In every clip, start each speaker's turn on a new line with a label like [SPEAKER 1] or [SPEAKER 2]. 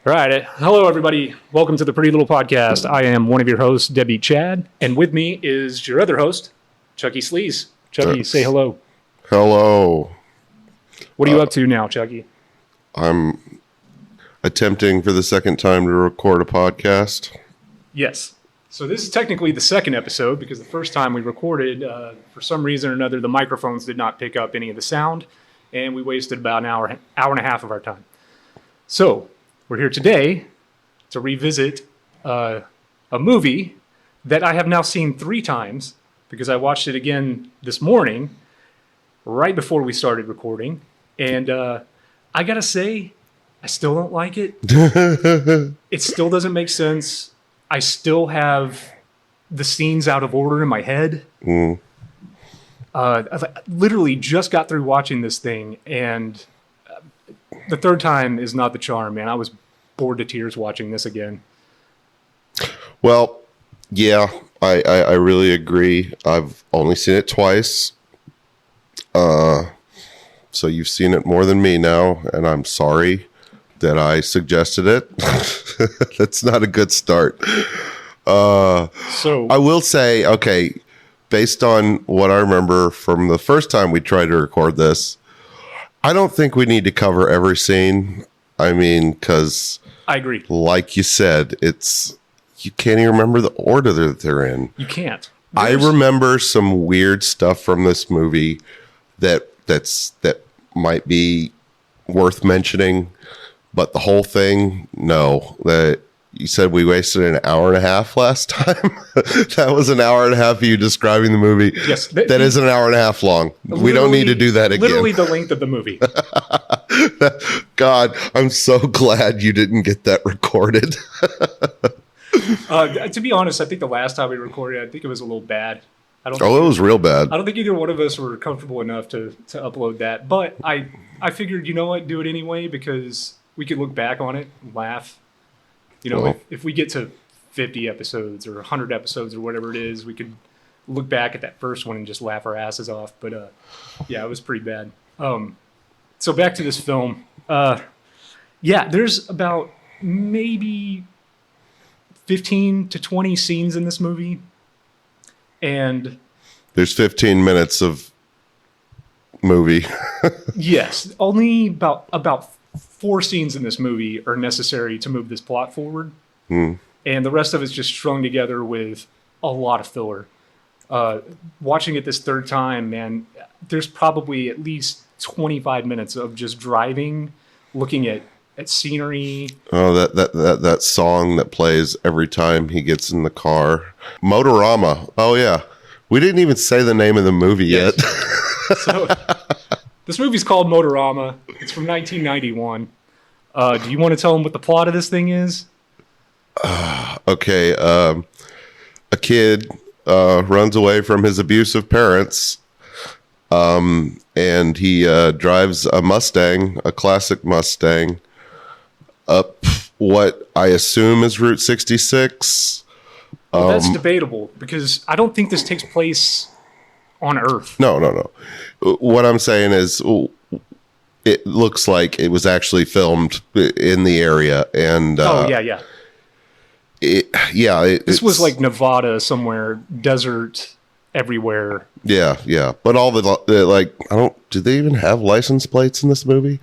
[SPEAKER 1] All right. Hello, everybody. Welcome to the Pretty Little Podcast. I am one of your hosts, Debbie Chad, and with me is your other host, Chucky Sleaze. Chucky, say hello.
[SPEAKER 2] Hello.
[SPEAKER 1] What are you up to now, Chucky?
[SPEAKER 2] I'm attempting for the second time to record a podcast.
[SPEAKER 1] Yes. So this is technically the second episode because the first time we recorded, for some reason or another, the microphones did not pick up any of the sound, and we wasted about an hour and a half of our time. So we're here today to revisit a movie that I have now seen 3 times because I watched it again this morning, right before we started recording. And I gotta say, I still don't like it. It still doesn't make sense. I still have the scenes out of order in my head. I literally just got through watching this thing, and the third time is not the charm, man. I was bored to tears watching this again.
[SPEAKER 2] Well, yeah, I really agree. I've only seen it twice. So you've seen it more than me now, and I'm sorry that I suggested it. That's not a good start.
[SPEAKER 1] So
[SPEAKER 2] I will say, okay, based on what I remember from the first time we tried to record this, I don't think we need to cover every scene. I mean, because
[SPEAKER 1] I agree.
[SPEAKER 2] Like you said, you can't even remember the order that they're in.
[SPEAKER 1] You can't.
[SPEAKER 2] I remember some weird stuff from this movie that might be worth mentioning, but the whole thing, no. That you said we wasted an hour and a half last time. That was an hour and a half of you describing the movie.
[SPEAKER 1] Yes,
[SPEAKER 2] that is an hour and a half long. We don't need to do that again.
[SPEAKER 1] Literally the length of the movie.
[SPEAKER 2] God, I'm so glad you didn't get that recorded.
[SPEAKER 1] To be honest, I think the last time we recorded, I think it was a little bad.
[SPEAKER 2] It was real bad.
[SPEAKER 1] I don't think either one of us were comfortable enough to upload that. But I figured, you know what, do it anyway because we could look back on it and laugh. You know, if we get to 50 episodes or 100 episodes or whatever it is, we could look back at that first one and just laugh our asses off. But yeah, it was pretty bad. So back to this film. Yeah, there's about maybe 15 to 20 scenes in this movie. And
[SPEAKER 2] there's 15 minutes of movie.
[SPEAKER 1] Yes, only about 4 scenes in this movie are necessary to move this plot forward. And the rest of it's just strung together with a lot of filler. Watching it this third time, man, there's probably at least 25 minutes of just driving, looking at scenery.
[SPEAKER 2] Oh, that song that plays every time he gets in the car. Motorama. Oh, yeah. We didn't even say the name of the movie yet.
[SPEAKER 1] So, this movie's called Motorama. It's from 1991. Do you want to tell them what the plot of this thing is?
[SPEAKER 2] Okay. A kid runs away from his abusive parents. And he drives a Mustang, a classic Mustang, up what I assume is Route 66.
[SPEAKER 1] Well, that's debatable because I don't think this takes place on Earth.
[SPEAKER 2] No. What I'm saying is it looks like it was actually filmed in the area. And
[SPEAKER 1] yeah. This was like Nevada somewhere, desert everywhere.
[SPEAKER 2] Yeah. But all do they even have license plates in this movie?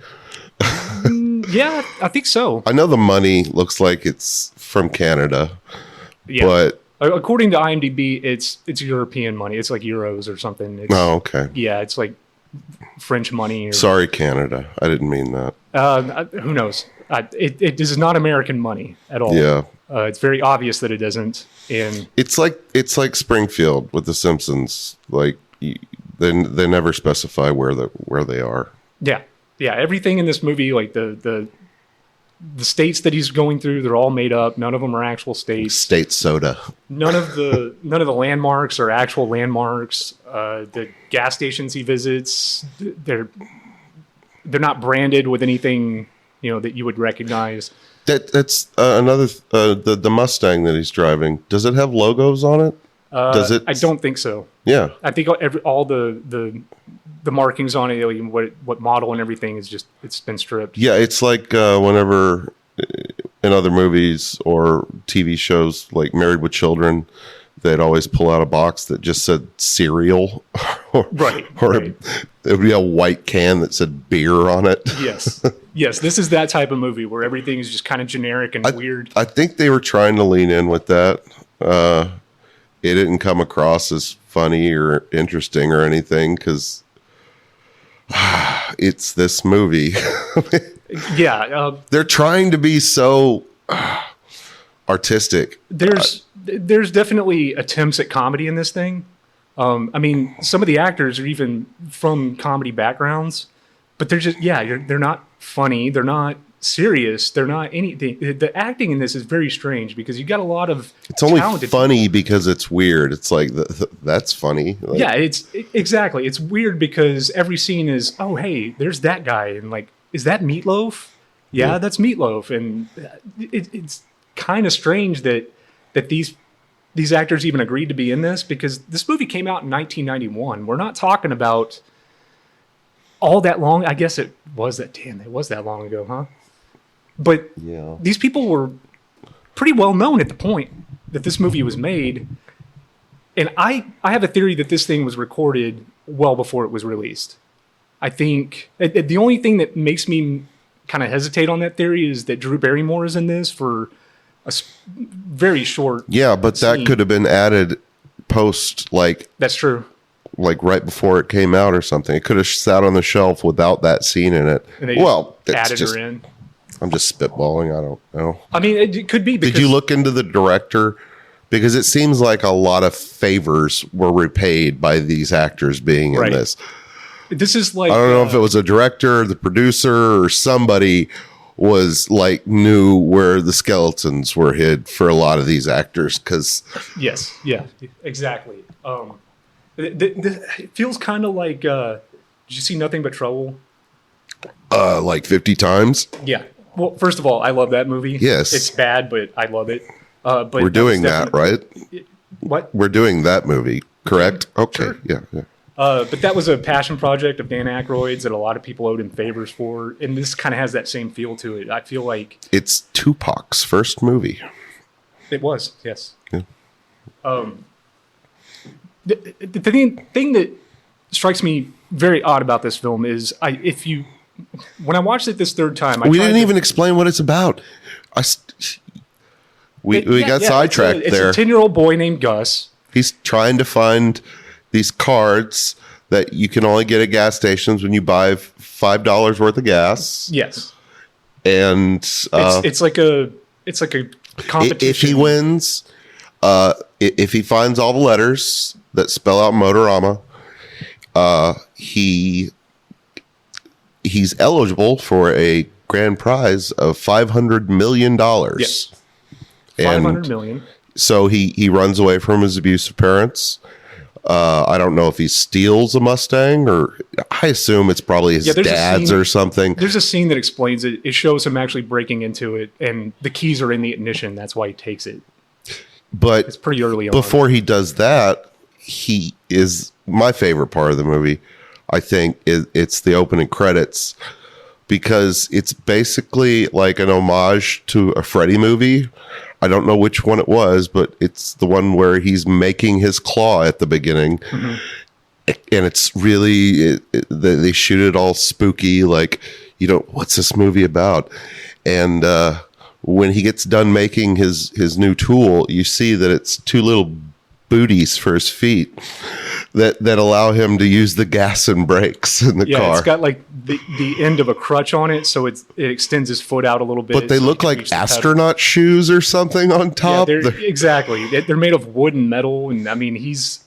[SPEAKER 1] Yeah, I think so.
[SPEAKER 2] I know the money looks like it's from Canada. Yeah. But
[SPEAKER 1] according to IMDb, it's European money. It's like euros or something.
[SPEAKER 2] Okay.
[SPEAKER 1] Yeah, it's like French money.
[SPEAKER 2] Sorry, Canada. I didn't mean that.
[SPEAKER 1] Who knows? It is not American money at all.
[SPEAKER 2] Yeah.
[SPEAKER 1] It's very obvious that it isn't. And
[SPEAKER 2] it's like Springfield with The Simpsons. Like they never specify where they are.
[SPEAKER 1] Yeah. Everything in this movie, like the states that he's going through, they're all made up. None of them are actual states.
[SPEAKER 2] State soda.
[SPEAKER 1] None of the landmarks are actual landmarks. The gas stations he visits, they're not branded with anything, that you would recognize.
[SPEAKER 2] That's another the Mustang that he's driving. Does it have logos on it? Does it?
[SPEAKER 1] I don't think so.
[SPEAKER 2] Yeah.
[SPEAKER 1] I think all the markings on it, like what model and everything is just, it's been stripped.
[SPEAKER 2] Yeah, it's like whenever in other movies or TV shows like Married with Children, they'd always pull out a box that just said cereal.
[SPEAKER 1] Right.
[SPEAKER 2] Or
[SPEAKER 1] right.
[SPEAKER 2] it would be a white can that said beer on it.
[SPEAKER 1] Yes. Yes. This is that type of movie where everything is just kind of generic and weird.
[SPEAKER 2] I think they were trying to lean in with that. It didn't come across as funny or interesting or anything because it's this movie.
[SPEAKER 1] Yeah.
[SPEAKER 2] They're trying to be so artistic.
[SPEAKER 1] There's definitely attempts at comedy in this thing. I mean, some of the actors are even from comedy backgrounds, but they're just, they're not funny. They're not serious. They're not anything. The acting in this is very strange because you got a lot of
[SPEAKER 2] It's only
[SPEAKER 1] talented
[SPEAKER 2] funny because it's weird. It's like, that's funny. Like,
[SPEAKER 1] yeah, exactly. It's weird because every scene is, oh, hey, there's that guy. And like, is that Meatloaf? Yeah. That's Meatloaf. And it's kind of strange that these actors even agreed to be in this because this movie came out in 1991. We're not talking about all that long. I guess it was that long ago, huh? But
[SPEAKER 2] Yeah.
[SPEAKER 1] these people were pretty well known at the point that this movie was made. And I have a theory that this thing was recorded well before it was released. I think the only thing that makes me kind of hesitate on that theory is that Drew Barrymore is in this for very short.
[SPEAKER 2] Yeah, but that
[SPEAKER 1] scene.
[SPEAKER 2] could have been added post, like
[SPEAKER 1] That's true.
[SPEAKER 2] right before it came out or something. It could have sat on the shelf without that scene in it.
[SPEAKER 1] And they
[SPEAKER 2] Well,
[SPEAKER 1] added
[SPEAKER 2] just,
[SPEAKER 1] her in.
[SPEAKER 2] I'm just spitballing. I don't know.
[SPEAKER 1] I mean, it could be because
[SPEAKER 2] Did you look into the director? Because it seems like a lot of favors were repaid by these actors being in
[SPEAKER 1] Right.
[SPEAKER 2] this.
[SPEAKER 1] this is like
[SPEAKER 2] I don't know if it was a director, the producer, or somebody was like knew where the skeletons were hid for a lot of these actors. Because
[SPEAKER 1] yes, yeah, exactly. It feels kind of like did you see Nothing But Trouble?
[SPEAKER 2] like 50 times,
[SPEAKER 1] Yeah. Well, first of all, I love that movie.
[SPEAKER 2] Yes.
[SPEAKER 1] It's bad, but I love it. But
[SPEAKER 2] we're doing that, right?
[SPEAKER 1] What?
[SPEAKER 2] We're doing that movie, correct? Okay,
[SPEAKER 1] Sure.
[SPEAKER 2] yeah.
[SPEAKER 1] But that was a passion project of Dan Aykroyd's that a lot of people owed him favors for, and this kind of has that same feel to it. I feel like
[SPEAKER 2] It's Tupac's first movie.
[SPEAKER 1] it was, yes.
[SPEAKER 2] Yeah.
[SPEAKER 1] The thing that strikes me very odd about this film is when I watched it this third time,
[SPEAKER 2] We didn't even explain what it's about. We got sidetracked
[SPEAKER 1] it's
[SPEAKER 2] there.
[SPEAKER 1] a 10-year-old boy named Gus.
[SPEAKER 2] He's trying to find these cards that you can only get at gas stations when you buy $5 worth of gas.
[SPEAKER 1] Yes,
[SPEAKER 2] And
[SPEAKER 1] it's like a competition.
[SPEAKER 2] if he wins, if he finds all the letters that spell out Motorama, he's eligible for a grand prize of $500 million.
[SPEAKER 1] Yes.
[SPEAKER 2] And
[SPEAKER 1] 500 million.
[SPEAKER 2] so he runs away from his abusive parents. I don't know if he steals a Mustang, or I assume it's probably his
[SPEAKER 1] Yeah, there's a
[SPEAKER 2] dad's
[SPEAKER 1] scene-
[SPEAKER 2] or something.
[SPEAKER 1] There's a scene that explains it. It shows him actually breaking into it, and the keys are in the ignition. That's why he takes it.
[SPEAKER 2] But
[SPEAKER 1] It's pretty early on.
[SPEAKER 2] before he does that, he is my favorite part of the movie. I think it's the opening credits, because it's basically like an homage to a Freddy movie. I don't know which one it was, but it's the one where he's making his claw at the beginning.
[SPEAKER 1] Mm-hmm.
[SPEAKER 2] And it's really, they shoot it all spooky, like, what's this movie about? And when he gets done making his new tool, you see that it's two little booties for his feet that allow him to use the gas and brakes in the
[SPEAKER 1] Yeah,
[SPEAKER 2] car.
[SPEAKER 1] it's got like the end of a crutch on it, so it extends his foot out a little bit.
[SPEAKER 2] But they
[SPEAKER 1] so he
[SPEAKER 2] look
[SPEAKER 1] can
[SPEAKER 2] like
[SPEAKER 1] reach the pedal.
[SPEAKER 2] astronaut shoes or something on
[SPEAKER 1] Yeah,
[SPEAKER 2] top.
[SPEAKER 1] exactly. They're made of wood and metal, and I mean he's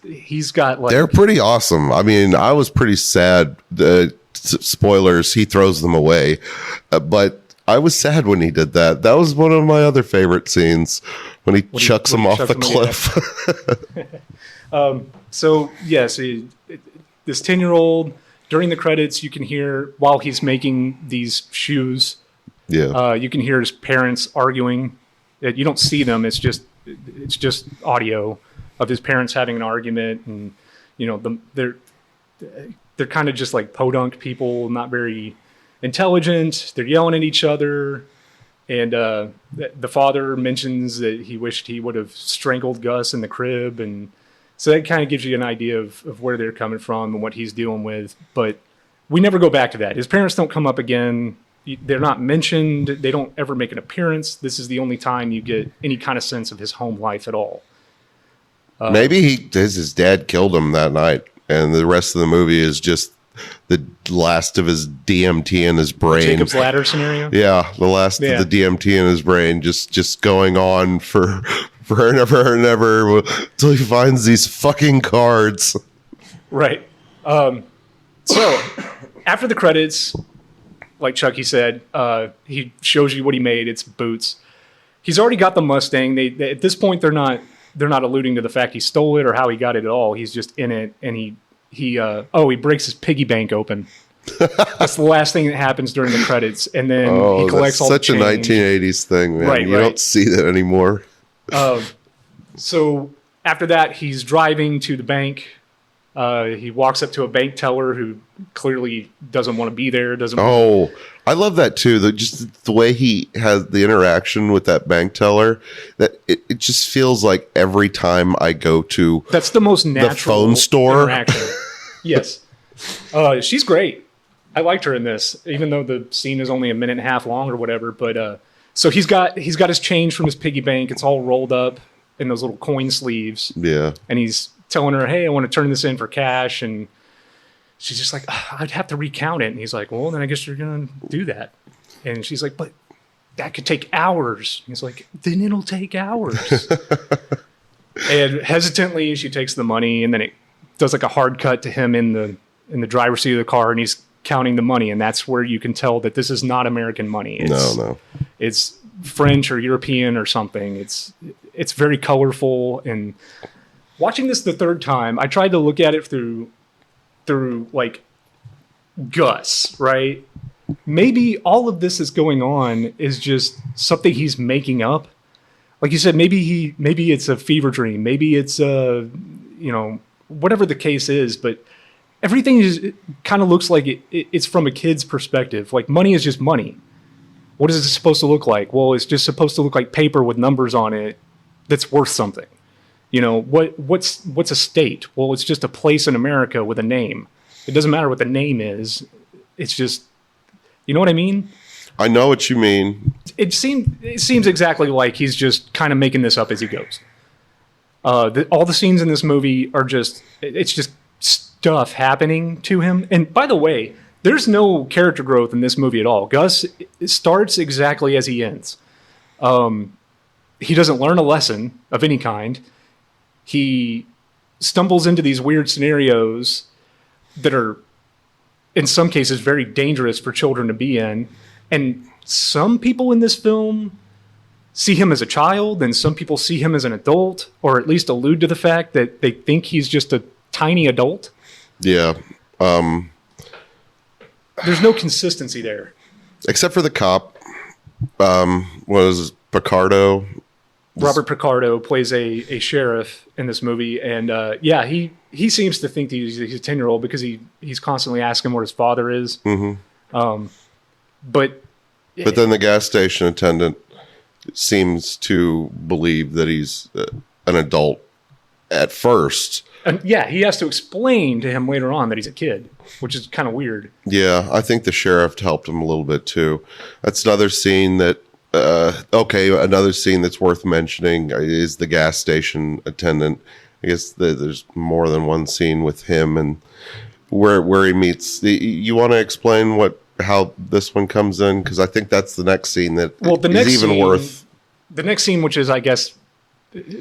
[SPEAKER 1] got like
[SPEAKER 2] They're pretty awesome. I mean, I was pretty sad. Spoilers, he throws them away. But I was sad when he did that. That was one of my other favorite scenes, when he chucks
[SPEAKER 1] when
[SPEAKER 2] them
[SPEAKER 1] he
[SPEAKER 2] off the
[SPEAKER 1] chucks them,
[SPEAKER 2] cliff.
[SPEAKER 1] So yes, this 10-year-old during the credits, you can hear while he's making these shoes.
[SPEAKER 2] Yeah.
[SPEAKER 1] You can hear his parents arguing. You don't see them. It's just audio of his parents having an argument, and they're kind of just like podunk people, not very intelligent. They're yelling at each other. And the father mentions that he wished he would have strangled Gus in the crib. And so that kind of gives you an idea of where they're coming from and what he's dealing with. But we never go back to that. His parents don't come up again. They're not mentioned. They don't ever make an appearance. This is the only time you get any kind of sense of his home life at all.
[SPEAKER 2] Maybe his dad killed him that night, and the rest of the movie is just the last of his DMT in his brain.
[SPEAKER 1] Jacob's Ladder scenario?
[SPEAKER 2] Yeah, the last of the DMT in his brain, just going on for ever and ever until he finds these fucking cards.
[SPEAKER 1] Right. So after the credits, like Chucky said, he shows you what he made. It's boots. He's already got the Mustang. They at this point they're not alluding to the fact he stole it or how he got it at all. He's just in it, and he breaks his piggy bank open. That's the last thing that happens during the credits, and then he collects all the change.
[SPEAKER 2] Such a 1980s thing, man.
[SPEAKER 1] Right,
[SPEAKER 2] you don't see that anymore.
[SPEAKER 1] So after that, he's driving to the bank. He walks up to a bank teller who clearly doesn't want to be there.
[SPEAKER 2] I love that too. Just the way he has the interaction with that bank teller, that it just feels like every time I go to
[SPEAKER 1] that's the most natural
[SPEAKER 2] the phone store
[SPEAKER 1] interaction. Yes, she's great. I liked her in this, even though the scene is only a minute and a half long or whatever. But so he's got his change from his piggy bank. It's all rolled up in those little coin sleeves.
[SPEAKER 2] Yeah,
[SPEAKER 1] and he's telling her, "Hey, I want to turn this in for cash," and she's just like, "I'd have to recount it." And he's like, "Well, then I guess you're gonna do that." And she's like, "But that could take hours." And he's like, "Then it'll take hours." And hesitantly, she takes the money, and then it does like a hard cut to him in the driver's seat of the car, and he's counting the money, and that's where you can tell that this is not American money. It's French or European or something. It's very colorful. And watching this the third time, I tried to look at it through like Gus, right? Maybe all of this is going on is just something he's making up. Like you said, maybe it's a fever dream. Maybe it's whatever the case is, but everything kind of looks like it's from a kid's perspective. Like money is just money. What is it supposed to look like? Well, it's just supposed to look like paper with numbers on it that's worth something. What's a state? Well, it's just a place in America with a name. It doesn't matter what the name is. It's just, you know what I mean?
[SPEAKER 2] I know what you mean.
[SPEAKER 1] It seems exactly like he's just kind of making this up as he goes. All the scenes in this movie are it's just stuff happening to him. And by the way, there's no character growth in this movie at all. Gus starts exactly as he ends. He doesn't learn a lesson of any kind. He stumbles into these weird scenarios that are, in some cases, very dangerous for children to be in. And some people in this film see him as a child, and some people see him as an adult, or at least allude to the fact that they think he's just a tiny adult.
[SPEAKER 2] Yeah.
[SPEAKER 1] There's no consistency there.
[SPEAKER 2] Except for the cop. Was Picardo?
[SPEAKER 1] Robert Picardo plays a sheriff in this movie, and he seems to think that he's a 10-year-old because he's constantly asking where his father is. Mm-hmm. But
[SPEAKER 2] then the gas station attendant seems to believe that he's an adult at first.
[SPEAKER 1] And he has to explain to him later on that he's a kid, which is kind of weird. Yeah,
[SPEAKER 2] I think the sheriff helped him a little bit too. That's another scene that. Another scene that's worth mentioning is the gas station attendant. I guess there's more than one scene with him and where he meets. You want to explain how this one comes in? Because I think that's the next scene that is even worth.
[SPEAKER 1] The next scene, which is, I guess,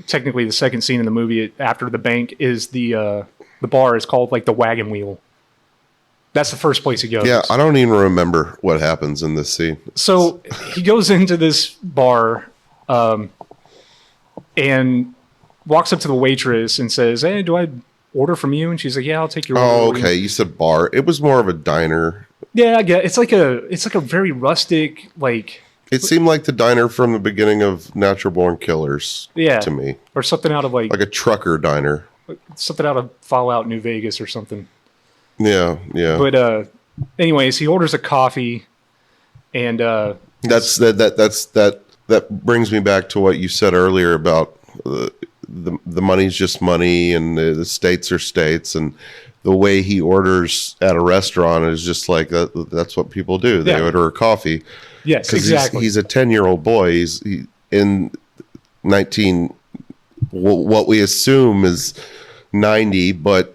[SPEAKER 1] technically the second scene in the movie after the bank, is the bar is called like the Wagon Wheel. That's the first place he goes.
[SPEAKER 2] Yeah, I don't even remember what happens in this scene.
[SPEAKER 1] So he goes into this bar and walks up to the waitress and says, "Hey, do I order from you?" And she's like, "Yeah, I'll take your order."
[SPEAKER 2] Oh, okay. You said bar. It was more of a diner.
[SPEAKER 1] Yeah, I get it's like a very rustic, like.
[SPEAKER 2] It seemed like the diner from the beginning of Natural Born Killers.
[SPEAKER 1] Yeah,
[SPEAKER 2] to me,
[SPEAKER 1] or something out of like
[SPEAKER 2] a trucker diner.
[SPEAKER 1] Something out of Fallout New Vegas or something.
[SPEAKER 2] Yeah.
[SPEAKER 1] But anyways, he orders a coffee, and
[SPEAKER 2] That brings me back to what you said earlier about the money's just money, and the states are states, and the way he orders at a restaurant is just like that's what people do. They order a coffee.
[SPEAKER 1] Yes, exactly.
[SPEAKER 2] He's a 10-year-old boy. He's in 19. What we assume is 90, but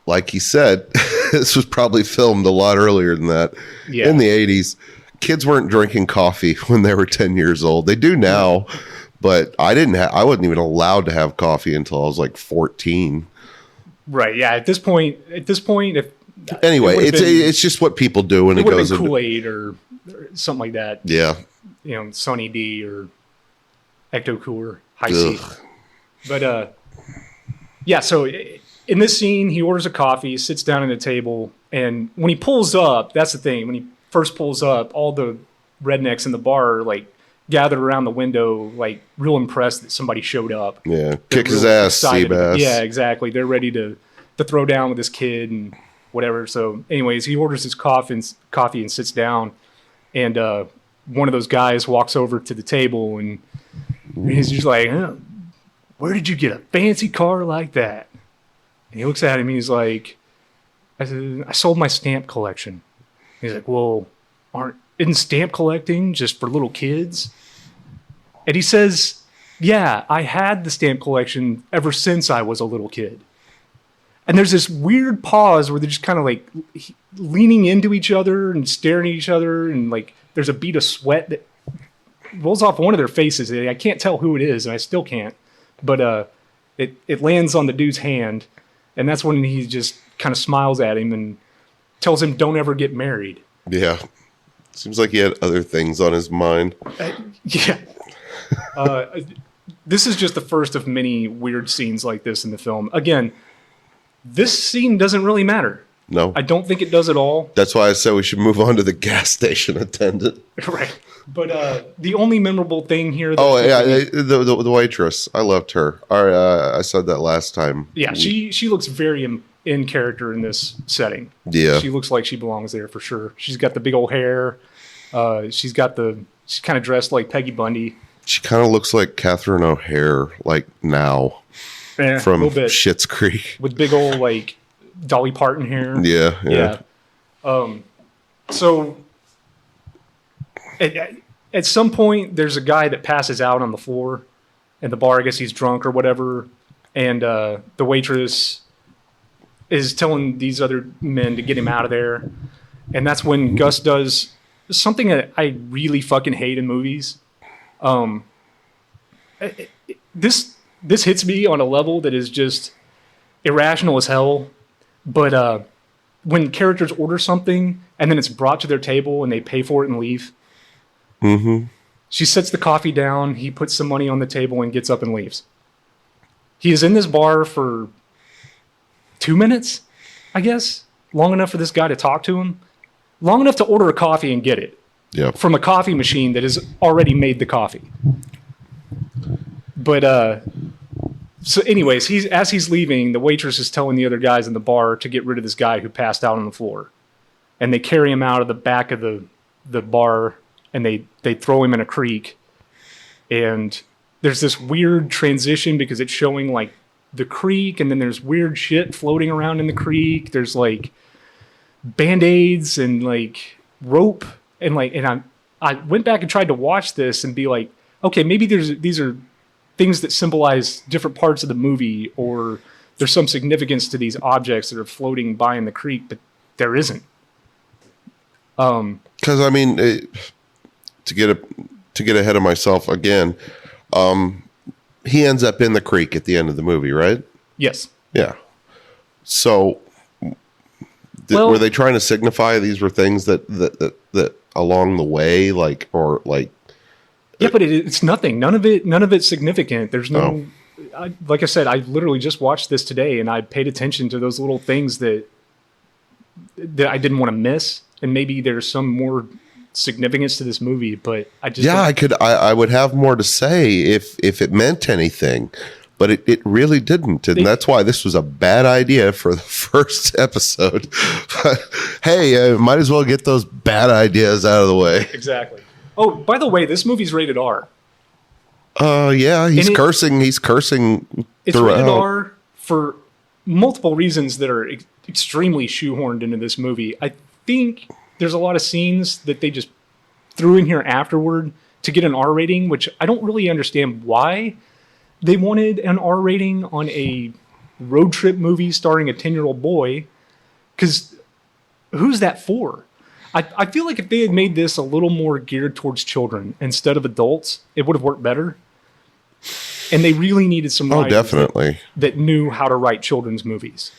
[SPEAKER 2] like he said, this was probably filmed a lot earlier than that.
[SPEAKER 1] Yeah.
[SPEAKER 2] In the 80s, kids weren't drinking coffee when they were 10 years old. They do now, but I wasn't even allowed to have coffee until I was like 14.
[SPEAKER 1] Right. Yeah. At this point, if
[SPEAKER 2] anyway, it's just what people do when it goes
[SPEAKER 1] into Kool-Aid or something like that.
[SPEAKER 2] Yeah.
[SPEAKER 1] Sunny D or Ecto Cooler, High C. But yeah. So in this scene, he orders a coffee, sits down at a table, and when he pulls up, that's the thing. When he first pulls up, all the rednecks in the bar are like gathered around the window, like real impressed that somebody showed up.
[SPEAKER 2] Yeah, kick his ass, Seabass.
[SPEAKER 1] Yeah, exactly. They're ready to throw down with this kid and whatever. So, anyways, he orders his coffee and sits down, and one of those guys walks over to the table and he's just like, "Where did you get a fancy car like that?" And he looks at him and he's like, I sold my stamp collection. He's like, "Well, isn't stamp collecting just for little kids?" And he says, "Yeah, I had the stamp collection ever since I was a little kid." And there's this weird pause where they're just kind of like leaning into each other and staring at each other. And like there's a bead of sweat that rolls off one of their faces. I can't tell who it is, and I still can't. But it lands on the dude's hand. And that's when he just kind of smiles at him and tells him, "Don't ever get married."
[SPEAKER 2] Yeah. Seems like he had other things on his mind.
[SPEAKER 1] Yeah. This is just the first of many weird scenes like this in the film. Again, this scene doesn't really matter.
[SPEAKER 2] No.
[SPEAKER 1] I don't think it does at all.
[SPEAKER 2] That's why I said we should move on to the gas station attendant.
[SPEAKER 1] Right. But the only memorable thing here...
[SPEAKER 2] the waitress. I loved her. I said that last time.
[SPEAKER 1] Yeah, she looks very in character in this setting.
[SPEAKER 2] Yeah.
[SPEAKER 1] She looks like she belongs there for sure. She's got the big old hair. She's kind of dressed like Peggy Bundy.
[SPEAKER 2] She kind of looks like Catherine O'Hare, like now.
[SPEAKER 1] Yeah,
[SPEAKER 2] from Schitt's Creek.
[SPEAKER 1] With big old, like, Dolly Parton hair.
[SPEAKER 2] Yeah.
[SPEAKER 1] So, at some point, there's a guy that passes out on the floor in the bar. I guess he's drunk or whatever. And the waitress is telling these other men to get him out of there. And that's when Gus does something that I really fucking hate in movies. This hits me on a level that is just irrational as hell. But when characters order something and then it's brought to their table and they pay for it and leave, she sets the coffee down, he puts some money on the table and gets up and leaves. He is in this bar for 2 minutes, I guess, long enough for this guy to talk to him, long enough to order a coffee and get it from a coffee machine that has already made the coffee. But so anyways, as he's leaving, the waitress is telling the other guys in the bar to get rid of this guy who passed out on the floor. And they carry him out of the back of the bar and they throw him in a creek. And there's this weird transition because it's showing like the creek and then there's weird shit floating around in the creek. There's like Band-Aids and like rope and I went back and tried to watch this and be like, okay, maybe these are things that symbolize different parts of the movie, or there's some significance to these objects that are floating by in the creek, but there isn't.
[SPEAKER 2] Because I mean, to get ahead of myself again, he ends up in the creek at the end of the movie, right?
[SPEAKER 1] Yes.
[SPEAKER 2] Yeah. So, were they trying to signify these were things that along the way, like, or like?
[SPEAKER 1] Yeah, but it's nothing. None of it's significant. There's no, like I said, I literally just watched this today and I paid attention to those little things that I didn't want to miss. And maybe there's some more significance to this movie, but I just...
[SPEAKER 2] Yeah, I would have more to say if it meant anything, but it really didn't. And that's why this was a bad idea for the first episode. But, hey, might as well get those bad ideas out of the way.
[SPEAKER 1] Exactly. Oh, by the way, this movie's rated R.
[SPEAKER 2] Yeah, he's cursing. He's cursing
[SPEAKER 1] It's
[SPEAKER 2] throughout.
[SPEAKER 1] rated R for multiple reasons that are extremely shoehorned into this movie. I think there's a lot of scenes that they just threw in here afterward to get an R rating, which I don't really understand why they wanted an R rating on a road trip movie starring a 10-year-old boy. Because who's that for? I feel like if they had made this a little more geared towards children instead of adults, it would have worked better. And they really needed some writers
[SPEAKER 2] definitely.
[SPEAKER 1] that knew how to write children's movies.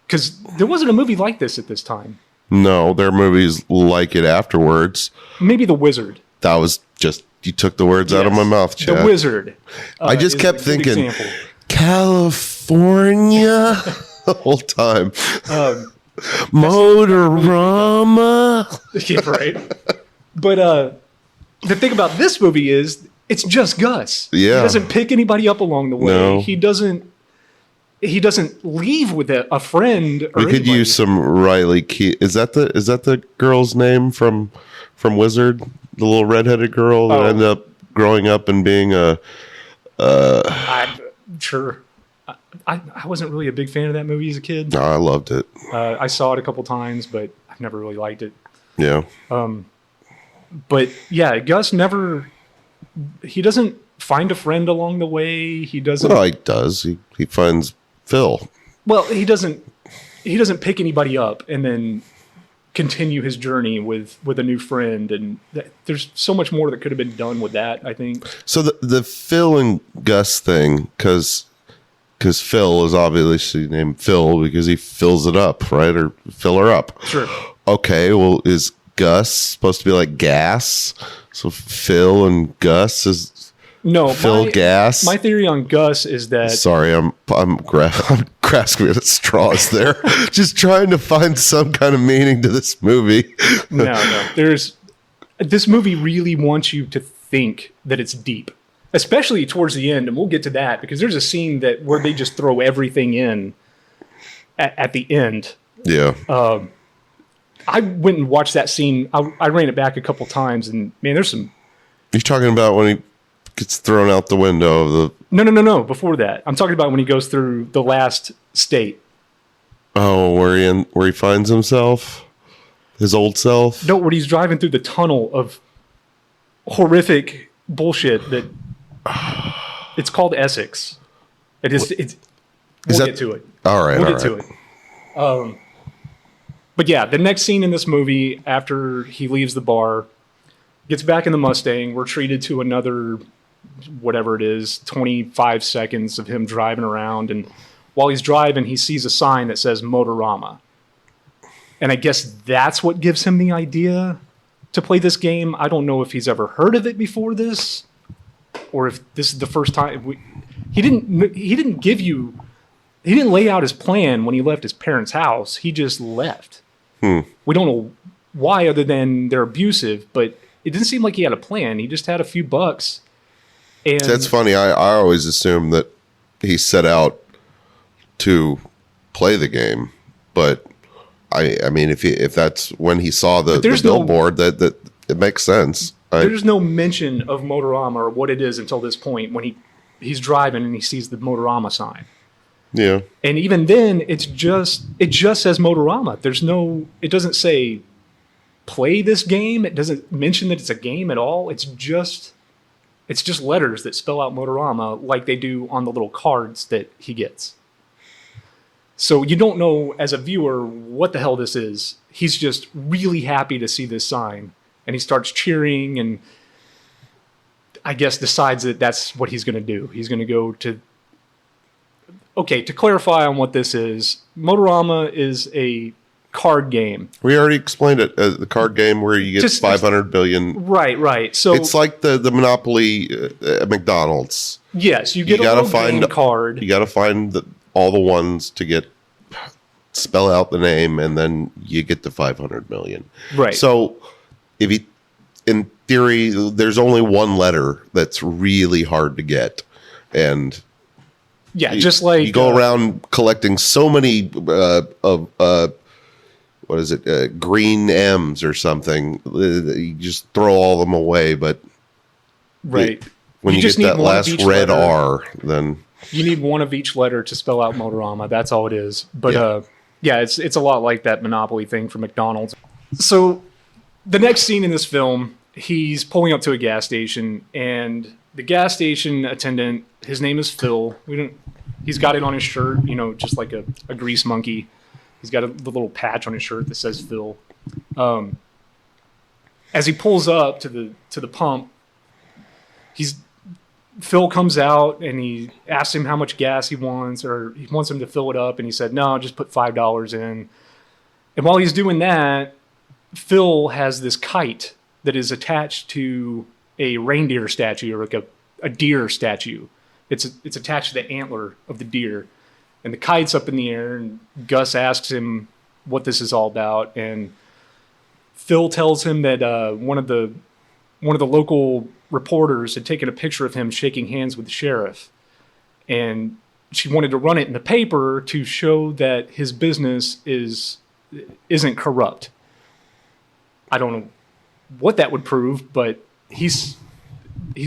[SPEAKER 1] Because there wasn't a movie like this at this time.
[SPEAKER 2] No, there are movies like it afterwards.
[SPEAKER 1] Maybe The Wizard.
[SPEAKER 2] That was just, you took the words out of my mouth, Chad.
[SPEAKER 1] The Wizard.
[SPEAKER 2] I just
[SPEAKER 1] is
[SPEAKER 2] kept
[SPEAKER 1] a good
[SPEAKER 2] thinking,
[SPEAKER 1] example.
[SPEAKER 2] California the whole time. Motorama.
[SPEAKER 1] Yeah, right. But the thing about this movie is it's just Gus.
[SPEAKER 2] Yeah.
[SPEAKER 1] He doesn't pick anybody up along the way.
[SPEAKER 2] No.
[SPEAKER 1] He doesn't leave with a friend or
[SPEAKER 2] We could
[SPEAKER 1] anybody.
[SPEAKER 2] use some Riley Key. Is that the girl's name from Wizard? The little redheaded girl that ended up growing up and being a.
[SPEAKER 1] I'm sure. I wasn't really a big fan of that movie as a kid.
[SPEAKER 2] No, I loved it.
[SPEAKER 1] I saw it a couple times, but I've never really liked it.
[SPEAKER 2] Yeah.
[SPEAKER 1] But yeah, Gus never. He doesn't find a friend along the way. He doesn't.
[SPEAKER 2] Well, he does. He finds Phil.
[SPEAKER 1] Well, he doesn't pick anybody up and then continue his journey with a new friend. And there's so much more that could have been done with that, I think.
[SPEAKER 2] So the Phil and Gus thing, because Phil is obviously named Phil because he fills it up, right? Or fill her up.
[SPEAKER 1] Sure.
[SPEAKER 2] Okay, well, is Gus supposed to be like gas? So Phil and Gus is
[SPEAKER 1] No,
[SPEAKER 2] Phil Gas.
[SPEAKER 1] My theory on Gus is that
[SPEAKER 2] Sorry, I'm grasping at straws there, just trying to find some kind of meaning to this movie.
[SPEAKER 1] no. This movie really wants you to think that it's deep, especially towards the end, and we'll get to that because there's a scene where they just throw everything in at the end.
[SPEAKER 2] Yeah.
[SPEAKER 1] I went and watched that scene. I ran it back a couple times, and man, there's some.
[SPEAKER 2] You're talking about when he gets thrown out the window of the.
[SPEAKER 1] No. Before that, I'm talking about when he goes through the last state.
[SPEAKER 2] Oh, where he finds himself, his old self.
[SPEAKER 1] No, where he's driving through the tunnel of horrific bullshit that. It's called Essex. It is. We'll get to it.
[SPEAKER 2] All right.
[SPEAKER 1] We'll get to it. But yeah, the next scene in this movie, after he leaves the bar, gets back in the Mustang, we're treated to another, whatever it is, 25 seconds of him driving around. And while he's driving, he sees a sign that says Motorama. And I guess that's what gives him the idea to play this game. I don't know if he's ever heard of it before this, or if this is the first time. He didn't lay out his plan when he left his parents' house. He just left. We don't know why, other than they're abusive, but it didn't seem like he had a plan. He just had a few bucks. And
[SPEAKER 2] That's funny. I always assumed that he set out to play the game, but I mean, if that's when he saw the billboard, that it makes sense.
[SPEAKER 1] There's no mention of Motorama or what it is until this point when he's driving and he sees the Motorama sign.
[SPEAKER 2] Yeah.
[SPEAKER 1] And even then, it just says Motorama. It doesn't say play this game. It doesn't mention that it's a game at all. It's just letters that spell out Motorama like they do on the little cards that he gets. So you don't know as a viewer what the hell this is. He's just really happy to see this sign. And he starts cheering and I guess decides that that's what he's going to do. He's going to go to... Okay, to clarify on what this is, Motorama is a card game.
[SPEAKER 2] We already explained it. The card game where you get 500 billion.
[SPEAKER 1] Right. So
[SPEAKER 2] it's like the Monopoly at McDonald's.
[SPEAKER 1] Yes, you get a little game card.
[SPEAKER 2] You got to find all the ones to spell out the name, and then you get the 500 million.
[SPEAKER 1] Right.
[SPEAKER 2] So in theory, there's only one letter that's really hard to get, and
[SPEAKER 1] Yeah, just like
[SPEAKER 2] you go around collecting so many what is it, green M's or something. You just throw all of them away, but
[SPEAKER 1] right.
[SPEAKER 2] when you get
[SPEAKER 1] need
[SPEAKER 2] that
[SPEAKER 1] one of
[SPEAKER 2] last
[SPEAKER 1] each
[SPEAKER 2] red
[SPEAKER 1] letter.
[SPEAKER 2] R, then
[SPEAKER 1] You need one of each letter to spell out Motorama. That's all it is. But
[SPEAKER 2] Yeah.
[SPEAKER 1] yeah, it's a lot like that Monopoly thing from McDonald's. So the next scene in this film, he's pulling up to a gas station, and the gas station attendant, his name is Phil. He's got it on his shirt, just like a grease monkey. He's got the little patch on his shirt that says Phil. As he pulls up to the pump, Phil comes out and he asks him how much gas he wants, or he wants him to fill it up, and he said, "No, just put $5 in." And while he's doing that, Phil has this kite that is attached to a reindeer statue, or like a deer statue. It's attached to the antler of the deer, and the kite's up in the air. And Gus asks him what this is all about, and Phil tells him that one of the local reporters had taken a picture of him shaking hands with the sheriff, and she wanted to run it in the paper to show that his business isn't corrupt. I don't know what that would prove, but he's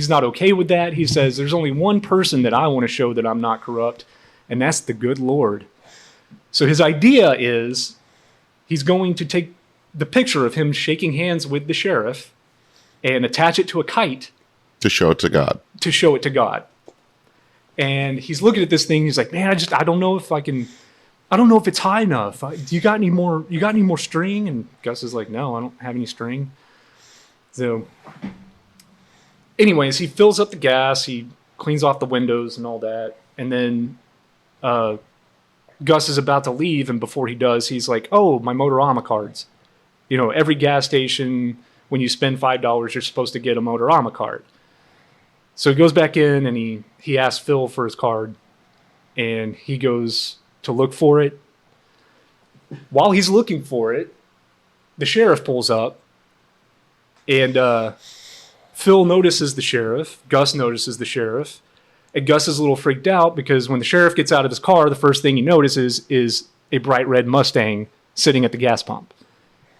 [SPEAKER 1] not okay with that. He says, "There's only one person that I want to show that I'm not corrupt, and that's the good Lord." So his idea is he's going to take the picture of him shaking hands with the sheriff and attach it to a kite
[SPEAKER 2] to show it to God.
[SPEAKER 1] To show it to God. And he's looking at this thing. He's like, "Man, I don't know if I can. I don't know if it's high enough. Do you got any more? You got any more string?" And Gus is like, "No, I don't have any string." So, anyways, he fills up the gas. He cleans off the windows and all that. And then Gus is about to leave, and before he does, he's like, "Oh, my Motorama cards. Every gas station, when you spend $5, you're supposed to get a Motorama card." So he goes back in and he asks Phil for his card, and he goes to look for it. While he's looking for it, the sheriff pulls up, and Phil notices the sheriff. Gus notices the sheriff, and Gus is a little freaked out because when the sheriff gets out of his car, the first thing he notices is a bright red Mustang sitting at the gas pump.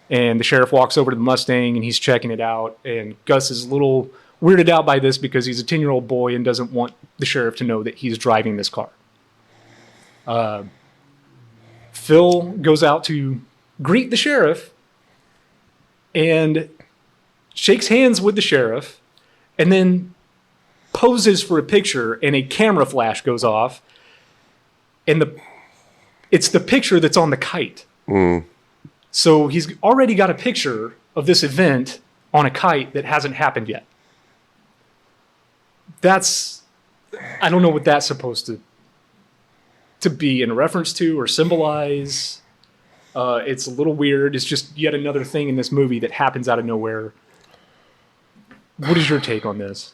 [SPEAKER 1] And the sheriff walks over to the Mustang and he's checking it out. And Gus is a little weirded out by this because he's a 10-year-old boy and doesn't want the sheriff to know that he's driving this car. Phil goes out to greet the sheriff and shakes hands with the sheriff, and then poses for a picture, and a camera flash goes off, and it's the picture that's on the kite. So he's already got a picture of this event on a kite that hasn't happened yet. I don't know what that's supposed to be in reference to or symbolize. It's a little weird. It's just yet another thing in this movie that happens out of nowhere. What is your take on this?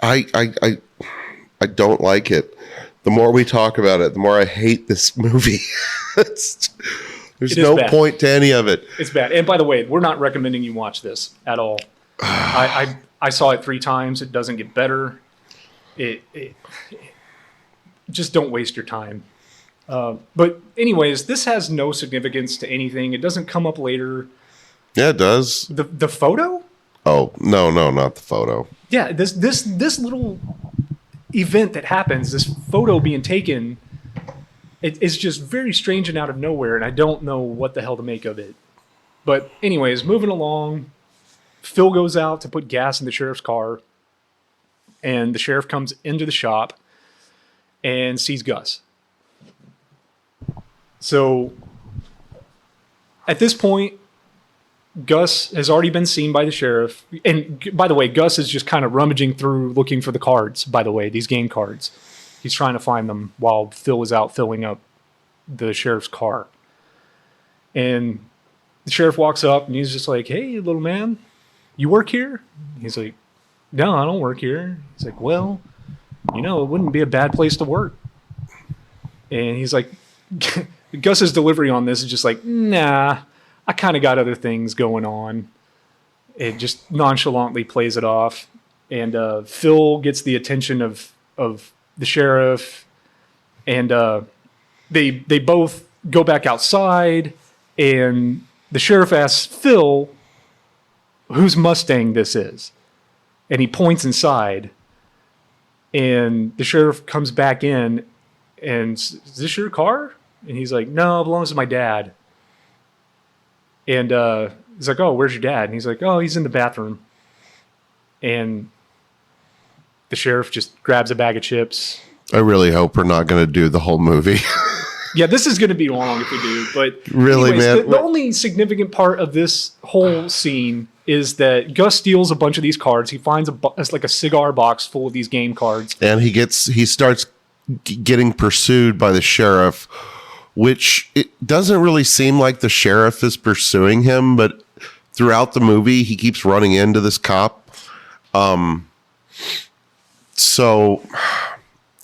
[SPEAKER 2] I don't like it. The more we talk about it, the more I hate this movie. There's no point to any of it.
[SPEAKER 1] It's bad. And by the way, we're not recommending you watch this at all. I saw it 3 times. It doesn't get better. Just don't waste your time. But anyways, this has no significance to anything. It doesn't come up later.
[SPEAKER 2] Yeah, it does.
[SPEAKER 1] The photo?
[SPEAKER 2] Oh, no, not the photo.
[SPEAKER 1] Yeah, this little event that happens, this photo being taken, it's just very strange and out of nowhere, and I don't know what the hell to make of it. But anyways, moving along, Phil goes out to put gas in the sheriff's car, and the sheriff comes into the shop and sees Gus. So at this point, Gus has already been seen by the sheriff. And by the way, Gus is just kind of rummaging through looking for the cards, by the way, these game cards. He's trying to find them while Phil is out filling up the sheriff's car. And the sheriff walks up and he's just like, "Hey, little man, you work here?" He's like, "No, I don't work here." He's like, "Well, it wouldn't be a bad place to work." And he's like, Gus's delivery on this is just like, "Nah, I kind of got other things going on." It just nonchalantly plays it off. And Phil gets the attention of the sheriff, and they both go back outside, and the sheriff asks Phil whose Mustang this is, and he points inside, and the sheriff comes back in and is this your car? And he's like, no, it belongs to my dad. And he's like, oh, where's your dad? And he's like, oh, he's in the bathroom. And the sheriff just grabs a bag of chips.
[SPEAKER 2] I really hope we're not going to do the whole movie.
[SPEAKER 1] Yeah, this is going to be long if we do. But
[SPEAKER 2] Really, man?
[SPEAKER 1] the only significant part of this whole scene is that Gus steals a bunch of these cards. He finds it's like a cigar box full of these game cards.
[SPEAKER 2] And he starts getting pursued by the sheriff, which it doesn't really seem like the sheriff is pursuing him, but throughout the movie he keeps running into this cop. So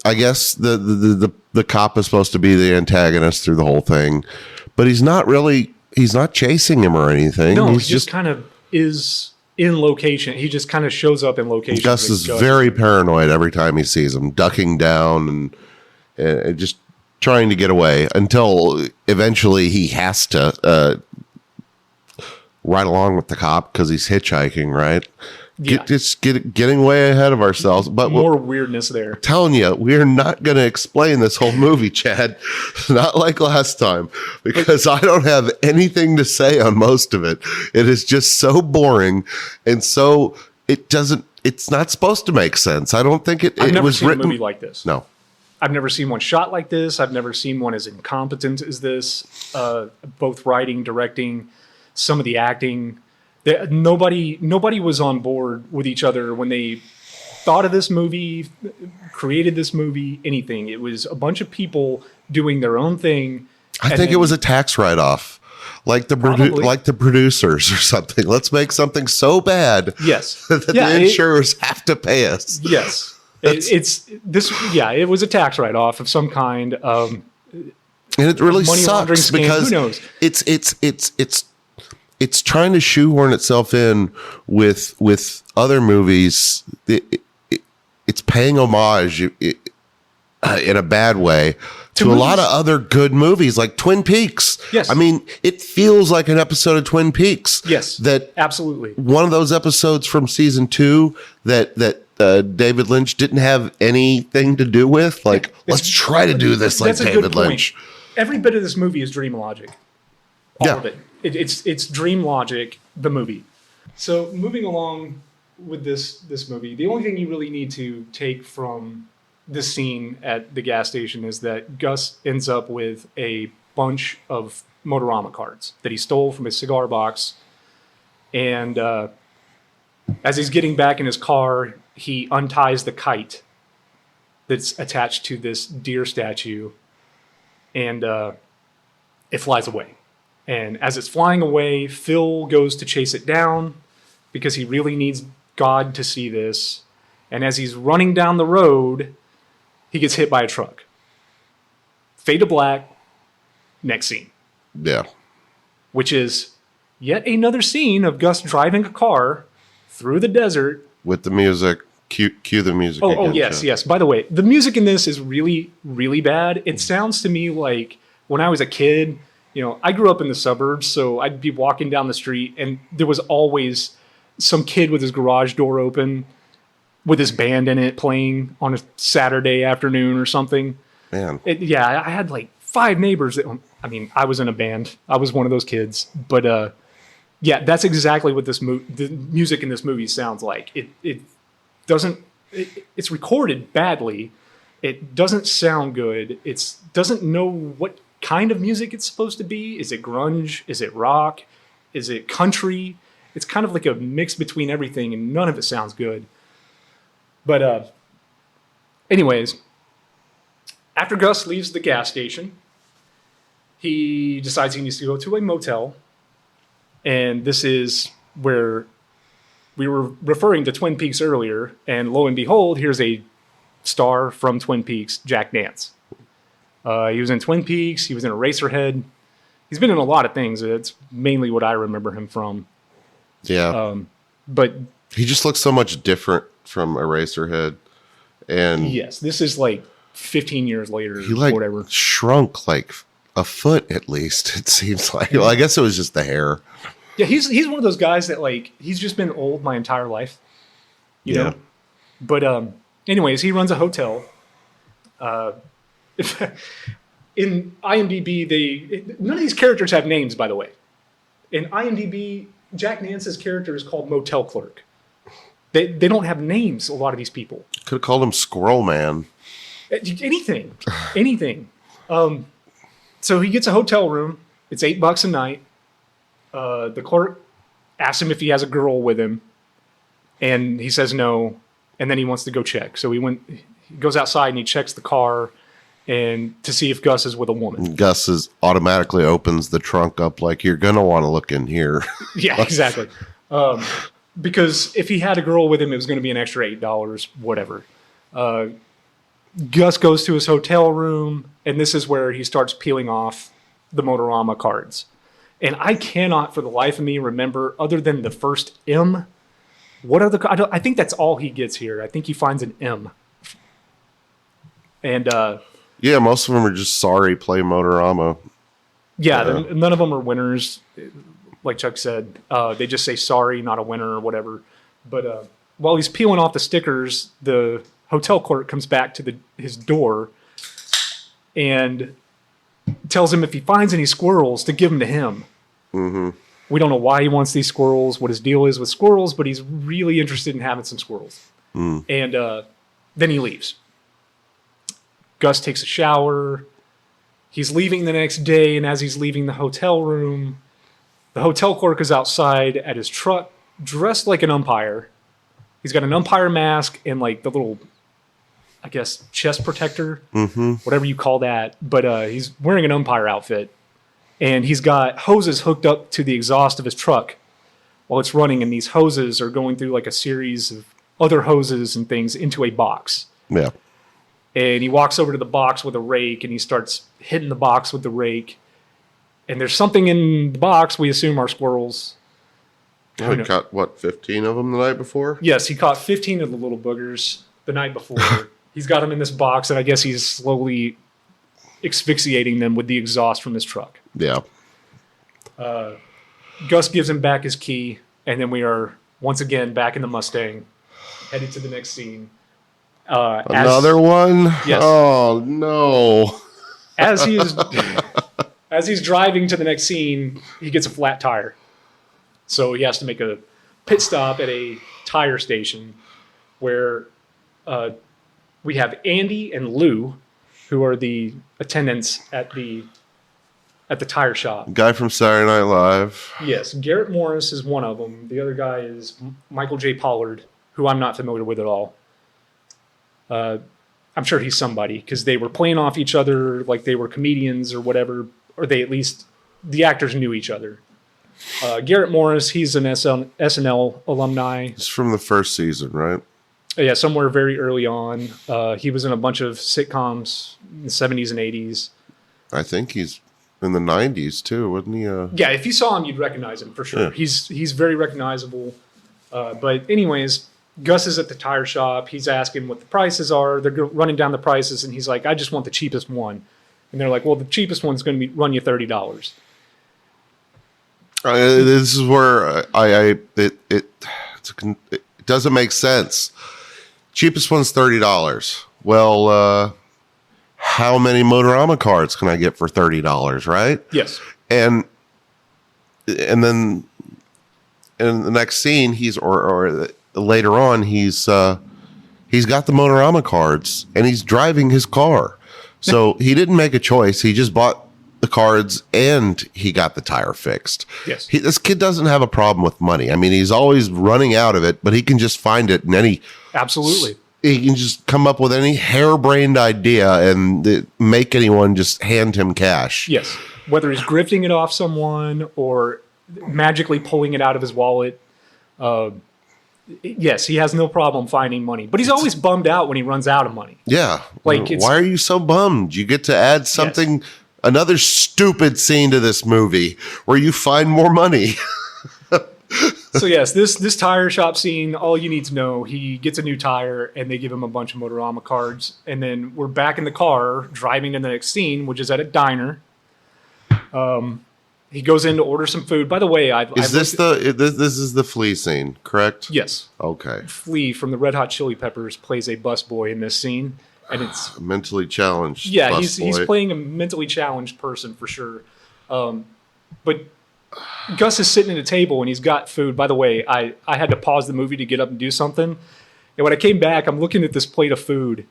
[SPEAKER 2] I guess the cop is supposed to be the antagonist through the whole thing, but he's not chasing him or anything.
[SPEAKER 1] No, he just kind of is in location. He just kind of shows up in location.
[SPEAKER 2] Gus is very paranoid every time he sees him, ducking down and just trying to get away until eventually he has to ride along with the cop because he's hitchhiking, right?
[SPEAKER 1] Yeah.
[SPEAKER 2] Getting way ahead of ourselves. But
[SPEAKER 1] more weirdness there.
[SPEAKER 2] Telling you, we're not going to explain this whole movie, Chad. Not like last time, because I don't have anything to say on most of it. It is just so boring, and so it's not supposed to make sense. I don't think
[SPEAKER 1] I've never
[SPEAKER 2] was
[SPEAKER 1] seen
[SPEAKER 2] written
[SPEAKER 1] a movie like this.
[SPEAKER 2] No.
[SPEAKER 1] I've never seen one shot like this. I've never seen one as incompetent as this. Both writing, directing, some of the acting. Nobody was on board with each other when they thought of this movie, created this movie, anything. It was a bunch of people doing their own thing.
[SPEAKER 2] I think it was a tax write-off, like the producers or something. Let's make something so bad,
[SPEAKER 1] yes,
[SPEAKER 2] that the insurers have to pay us.
[SPEAKER 1] Yes, it was a tax write-off of some kind.
[SPEAKER 2] And it really
[SPEAKER 1] money laundering
[SPEAKER 2] sucks
[SPEAKER 1] scheme.
[SPEAKER 2] because
[SPEAKER 1] Who knows?
[SPEAKER 2] It's trying to shoehorn itself in with other movies. It's paying homage in a bad way to a lot of other good movies like Twin Peaks.
[SPEAKER 1] Yes.
[SPEAKER 2] I mean, it feels like an episode of Twin Peaks.
[SPEAKER 1] Yes,
[SPEAKER 2] that
[SPEAKER 1] absolutely.
[SPEAKER 2] One of those episodes from season 2 that David Lynch didn't have anything to do with. Like, let's try to do this like David Lynch.
[SPEAKER 1] Every bit of this movie is dream logic. All of it. It's Dream Logic, the movie. So moving along with this movie, the only thing you really need to take from this scene at the gas station is that Gus ends up with a bunch of Motorama cards that he stole from his cigar box. And as he's getting back in his car, he unties the kite that's attached to this deer statue, and it flies away. And as it's flying away, Phil goes to chase it down because he really needs God to see this. And as he's running down the road, he gets hit by a truck. Fade to black, next scene.
[SPEAKER 2] Yeah.
[SPEAKER 1] Which is yet another scene of Gus driving a car through the desert.
[SPEAKER 2] With the music. Cue the music again.
[SPEAKER 1] Oh, yes, yes. By the way, the music in this is really, really bad. It sounds to me like when I was a kid, I grew up in the suburbs, so I'd be walking down the street, and there was always some kid with his garage door open with his band in it playing on a Saturday afternoon or something.
[SPEAKER 2] Man.
[SPEAKER 1] I had like 5 neighbors. I was in a band. I was one of those kids. But that's exactly what the music in this movie sounds like. It doesn't. It's recorded badly. It doesn't sound good. It doesn't know what kind of music it's supposed to be. Is it grunge? Is it rock? Is it country? It's kind of like a mix between everything, and none of it sounds good. But anyways, after Gus leaves the gas station, he decides he needs to go to a motel, and this is where we were referring to Twin Peaks earlier, and lo and behold, here's a star from Twin Peaks, Jack Nance. He was in Twin Peaks. He was in Eraserhead. He's been in a lot of things. It's mainly what I remember him from.
[SPEAKER 2] Yeah.
[SPEAKER 1] But
[SPEAKER 2] he just looks so much different from Eraserhead. And
[SPEAKER 1] Yes, this is like 15 years later,
[SPEAKER 2] he like
[SPEAKER 1] whatever.
[SPEAKER 2] shrunk like a foot at least, it seems like. Well, I guess it was just the hair.
[SPEAKER 1] Yeah, he's one of those guys that like he's just been old my entire life, you
[SPEAKER 2] Yeah.
[SPEAKER 1] know. But anyways, he runs a hotel. In IMDb, none of these characters have names, by the way. In IMDb, Jack Nance's character is called Motel Clerk. They don't have names. A lot of these people.
[SPEAKER 2] Could have called him Squirrel Man.
[SPEAKER 1] Anything. So he gets a hotel room. It's $8 a night. The clerk asks him if he has a girl with him, and he says no. And then he wants to go check. So he goes outside and he checks the car, and to see if Gus is with a woman.
[SPEAKER 2] Gus automatically opens the trunk up like, you're gonna want to look in here.
[SPEAKER 1] Yeah, exactly. Because if he had a girl with him, it was going to be an extra $8, whatever. Gus goes to his hotel room, and this is where he starts peeling off the Motorama cards. And I cannot, for the life of me, remember, other than the first M, what other... I think that's all he gets here. I think he finds an M. And,
[SPEAKER 2] Yeah, most of them are just sorry, play Motorama.
[SPEAKER 1] yeah, none of them are winners. Like Chuck said, they just say sorry, not a winner or whatever. But while he's peeling off the stickers, the hotel clerk comes back to his door and tells him if he finds any squirrels to give them to him. Mm-hmm. We don't know why he wants these squirrels, what his deal is with squirrels, but he's really interested in having some squirrels. And then he leaves. Gus takes a shower. He's leaving the next day, and as he's leaving the hotel room, the hotel clerk is outside at his truck, dressed like an umpire. He's got an umpire mask and like the little, I guess, chest protector, whatever you call that. But he's wearing an umpire outfit, and he's got hoses hooked up to the exhaust of his truck while it's running, and these hoses are going through like a series of other hoses and things into a box.
[SPEAKER 2] Yeah.
[SPEAKER 1] And he walks over to the box with a rake, and he starts hitting the box with the rake. And there's something in the box we assume are squirrels.
[SPEAKER 2] I caught, 15 of them the night before?
[SPEAKER 1] Yes, he caught 15 of the little boogers the night before. He's got them in this box, and I guess he's slowly asphyxiating them with the exhaust from his truck.
[SPEAKER 2] Yeah.
[SPEAKER 1] Gus gives him back his key, and then we are once again back in the Mustang, headed to the next scene.
[SPEAKER 2] Another one?
[SPEAKER 1] Yes.
[SPEAKER 2] Oh, no.
[SPEAKER 1] As he's driving to the next scene, he gets a flat tire. So he has to make a pit stop at a tire station where we have Andy and Lou, who are the attendants at the tire shop.
[SPEAKER 2] Guy from Saturday Night Live.
[SPEAKER 1] Yes, Garrett Morris is one of them. The other guy is Michael J. Pollard, who I'm not familiar with at all. I'm sure he's somebody because they were playing off each other like they were comedians or whatever, or they at least, the actors knew each other. Garrett Morris, he's an SNL alumni.
[SPEAKER 2] It's from the first season, right?
[SPEAKER 1] Yeah, somewhere very early on. He was in a bunch of sitcoms in the 70s and 80s.
[SPEAKER 2] I think he's in the 90s too, wasn't he?
[SPEAKER 1] Yeah, if you saw him, you'd recognize him for sure.
[SPEAKER 2] Yeah.
[SPEAKER 1] He's very recognizable. But anyways, Gus is at the tire shop. He's asking what the prices are. They're running down the prices, and he's like, I just want the cheapest one. And they're like, well, the cheapest one's going to run you $30.
[SPEAKER 2] This is where it doesn't make sense. Cheapest one's $30. Well, how many Motorama cards can I get for $30, right?
[SPEAKER 1] Yes.
[SPEAKER 2] And then in the next scene, later on, he's got the Motorama cards and he's driving his car. So he didn't make a choice. He just bought the cards and he got the tire fixed.
[SPEAKER 1] Yes.
[SPEAKER 2] This kid doesn't have a problem with money. I mean, he's always running out of it, but he can just find it in any.
[SPEAKER 1] Absolutely.
[SPEAKER 2] He can just come up with any harebrained idea and make anyone just hand him cash.
[SPEAKER 1] Yes. Whether he's grifting it off someone or magically pulling it out of his wallet. Yes, he has no problem finding money, but he's always bummed out when he runs out of money.
[SPEAKER 2] Yeah.
[SPEAKER 1] Like,
[SPEAKER 2] why are you so bummed? You get to add something, another stupid scene to this movie where you find more money.
[SPEAKER 1] So yes, this tire shop scene, all you need to know, he gets a new tire and they give him a bunch of Motorama cards. And then we're back in the car driving to the next scene, which is at a diner. He goes in to order some food. By the way,
[SPEAKER 2] This is the flea scene, correct?
[SPEAKER 1] Yes.
[SPEAKER 2] Okay.
[SPEAKER 1] Flea from the Red Hot Chili Peppers plays a busboy in this scene. And it's
[SPEAKER 2] Mentally challenged.
[SPEAKER 1] yeah,
[SPEAKER 2] busboy.
[SPEAKER 1] he's playing a mentally challenged person for sure. But Gus is sitting at a table and he's got food. By the way, I had to pause the movie to get up and do something. And when I came back, I'm looking at this plate of food.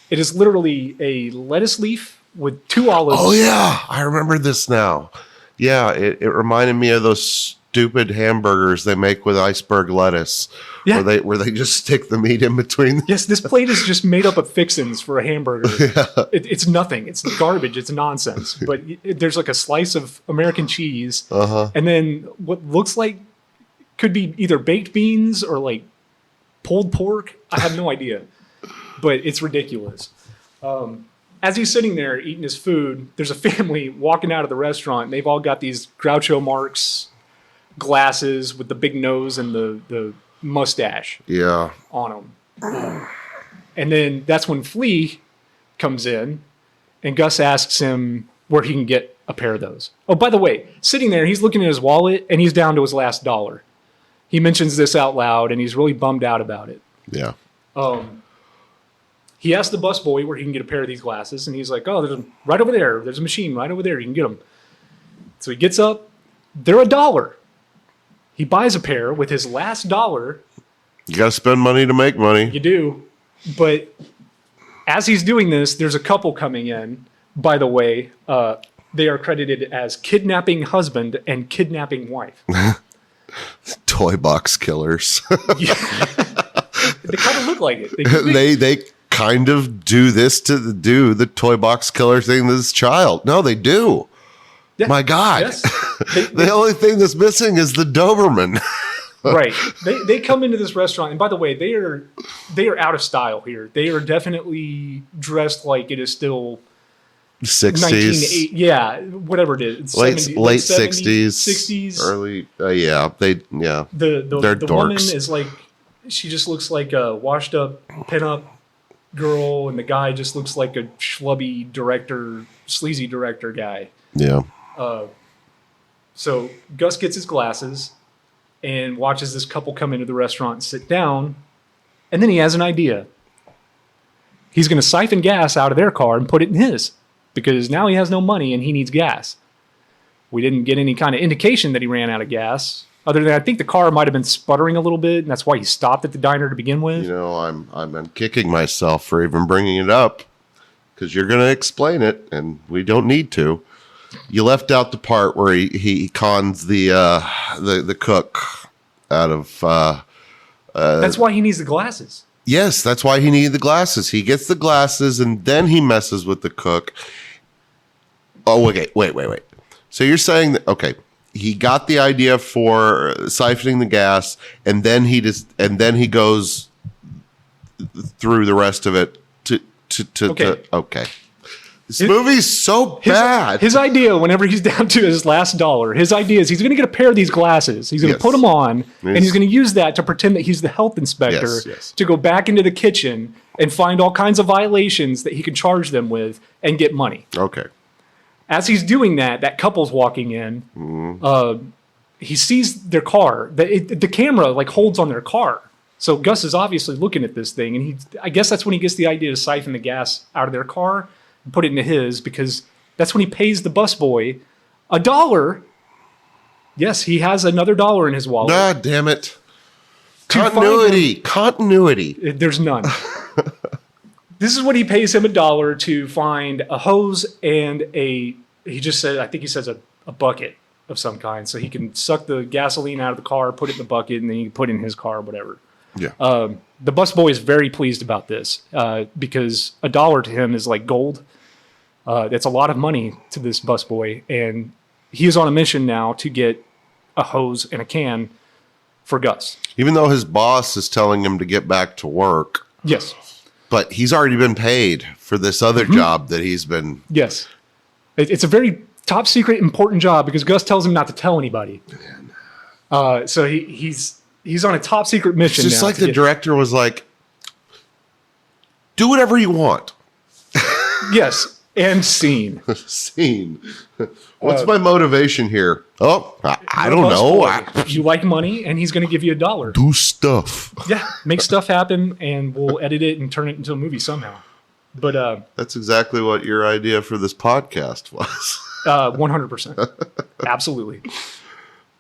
[SPEAKER 1] It is literally a lettuce leaf with 2 olives.
[SPEAKER 2] Oh yeah, I remember this now. Yeah, it reminded me of those stupid hamburgers they make with iceberg lettuce.
[SPEAKER 1] Yeah.
[SPEAKER 2] Where they just stick the meat in between.
[SPEAKER 1] Yes, this plate is just made up of fixins for a hamburger. It's nothing. It's garbage. It's nonsense. But there's like a slice of American cheese, and then what looks like could be either baked beans or like pulled pork. I have no idea, but it's ridiculous. As he's sitting there eating his food, there's a family walking out of the restaurant. And they've all got these Groucho Marx glasses with the big nose and the mustache
[SPEAKER 2] Yeah.
[SPEAKER 1] on them. And then that's when Flea comes in and Gus asks him where he can get a pair of those. Oh, by the way, sitting there, he's looking at his wallet and he's down to his last dollar. He mentions this out loud and he's really bummed out about it.
[SPEAKER 2] Yeah.
[SPEAKER 1] He asks the busboy where he can get a pair of these glasses and he's like, oh, there's right over there. There's a machine right over there. You can get them. So he gets up. They're $1. He buys a pair with his last dollar.
[SPEAKER 2] You got to spend money to make money.
[SPEAKER 1] You do. But as he's doing this, there's a couple coming in. By the way, they are credited as kidnapping husband and kidnapping wife.
[SPEAKER 2] Toy box killers.
[SPEAKER 1] They kind of look like it.
[SPEAKER 2] they kind of do this to do the toy box killer thing to this child. No, they do.
[SPEAKER 1] Yeah.
[SPEAKER 2] My God.
[SPEAKER 1] Yes.
[SPEAKER 2] The only thing that's missing is the Doberman.
[SPEAKER 1] Right. They come into this restaurant, and by the way, they are out of style here. They are definitely dressed like it is still
[SPEAKER 2] 60s.
[SPEAKER 1] yeah, whatever it is. It's
[SPEAKER 2] Late
[SPEAKER 1] 70s,
[SPEAKER 2] 60s. Early. Yeah.
[SPEAKER 1] The
[SPEAKER 2] They're
[SPEAKER 1] woman
[SPEAKER 2] dorks.
[SPEAKER 1] is like, she just looks like a washed up pinup girl, and the guy just looks like a schlubby director, sleazy director guy.
[SPEAKER 2] Yeah.
[SPEAKER 1] So Gus gets his glasses and watches this couple come into the restaurant and sit down, and then he has an idea. He's going to siphon gas out of their car and put it in his, because now he has no money and he needs gas. We didn't get any kind of indication that he ran out of gas, other than I think the car might have been sputtering a little bit, and that's why he stopped at the diner to begin with.
[SPEAKER 2] You know, I'm kicking myself for even bringing it up because you're going to explain it, and we don't need to. You left out the part where he cons the cook out of.
[SPEAKER 1] That's why he needs the glasses.
[SPEAKER 2] Yes, that's why he needed the glasses. He gets the glasses, and then he messes with the cook. Oh, okay. Wait. So you're saying that he got the idea for siphoning the gas, and then he goes through the rest of it to
[SPEAKER 1] Okay.
[SPEAKER 2] This movie's so bad.
[SPEAKER 1] His idea, whenever he's down to his last dollar, his idea is he's going to get a pair of these glasses. He's going to put them on, and he's going to use that to pretend that he's the health inspector to go back into the kitchen and find all kinds of violations that he can charge them with and get money.
[SPEAKER 2] Okay.
[SPEAKER 1] As he's doing that, that couple's walking in. He sees their car. The camera like holds on their car. So Gus is obviously looking at this thing, and I guess that's when he gets the idea to siphon the gas out of their car and put it into his, because that's when he pays the busboy $1. Yes, he has another dollar in his wallet.
[SPEAKER 2] God damn it.
[SPEAKER 1] Continuity.
[SPEAKER 2] There's
[SPEAKER 1] none. This is what he pays him $1 to find a hose and he says a bucket of some kind, so he can suck the gasoline out of the car, put it in the bucket, and then he can put it in his car, whatever.
[SPEAKER 2] Yeah.
[SPEAKER 1] The busboy is very pleased about this because $1 to him is like gold. That's a lot of money to this busboy, and he is on a mission now to get a hose and a can for Gus.
[SPEAKER 2] Even though his boss is telling him to get back to work.
[SPEAKER 1] Yes.
[SPEAKER 2] But he's already been paid for this other job that he's been.
[SPEAKER 1] Yes. It's a very top secret, important job because Gus tells him not to tell anybody. So he's on a top secret mission.
[SPEAKER 2] It's just
[SPEAKER 1] now
[SPEAKER 2] like
[SPEAKER 1] to
[SPEAKER 2] the
[SPEAKER 1] get-
[SPEAKER 2] director was like, do whatever you want.
[SPEAKER 1] Yes, and scene.
[SPEAKER 2] Scene. What's my motivation here? Oh, I don't
[SPEAKER 1] Bus
[SPEAKER 2] know.
[SPEAKER 1] boy. You like money, and he's going to give you $1.
[SPEAKER 2] Do stuff.
[SPEAKER 1] Yeah, make stuff happen, and we'll edit it and turn it into a movie somehow. But
[SPEAKER 2] That's exactly what your idea for this podcast was.
[SPEAKER 1] 100%, absolutely.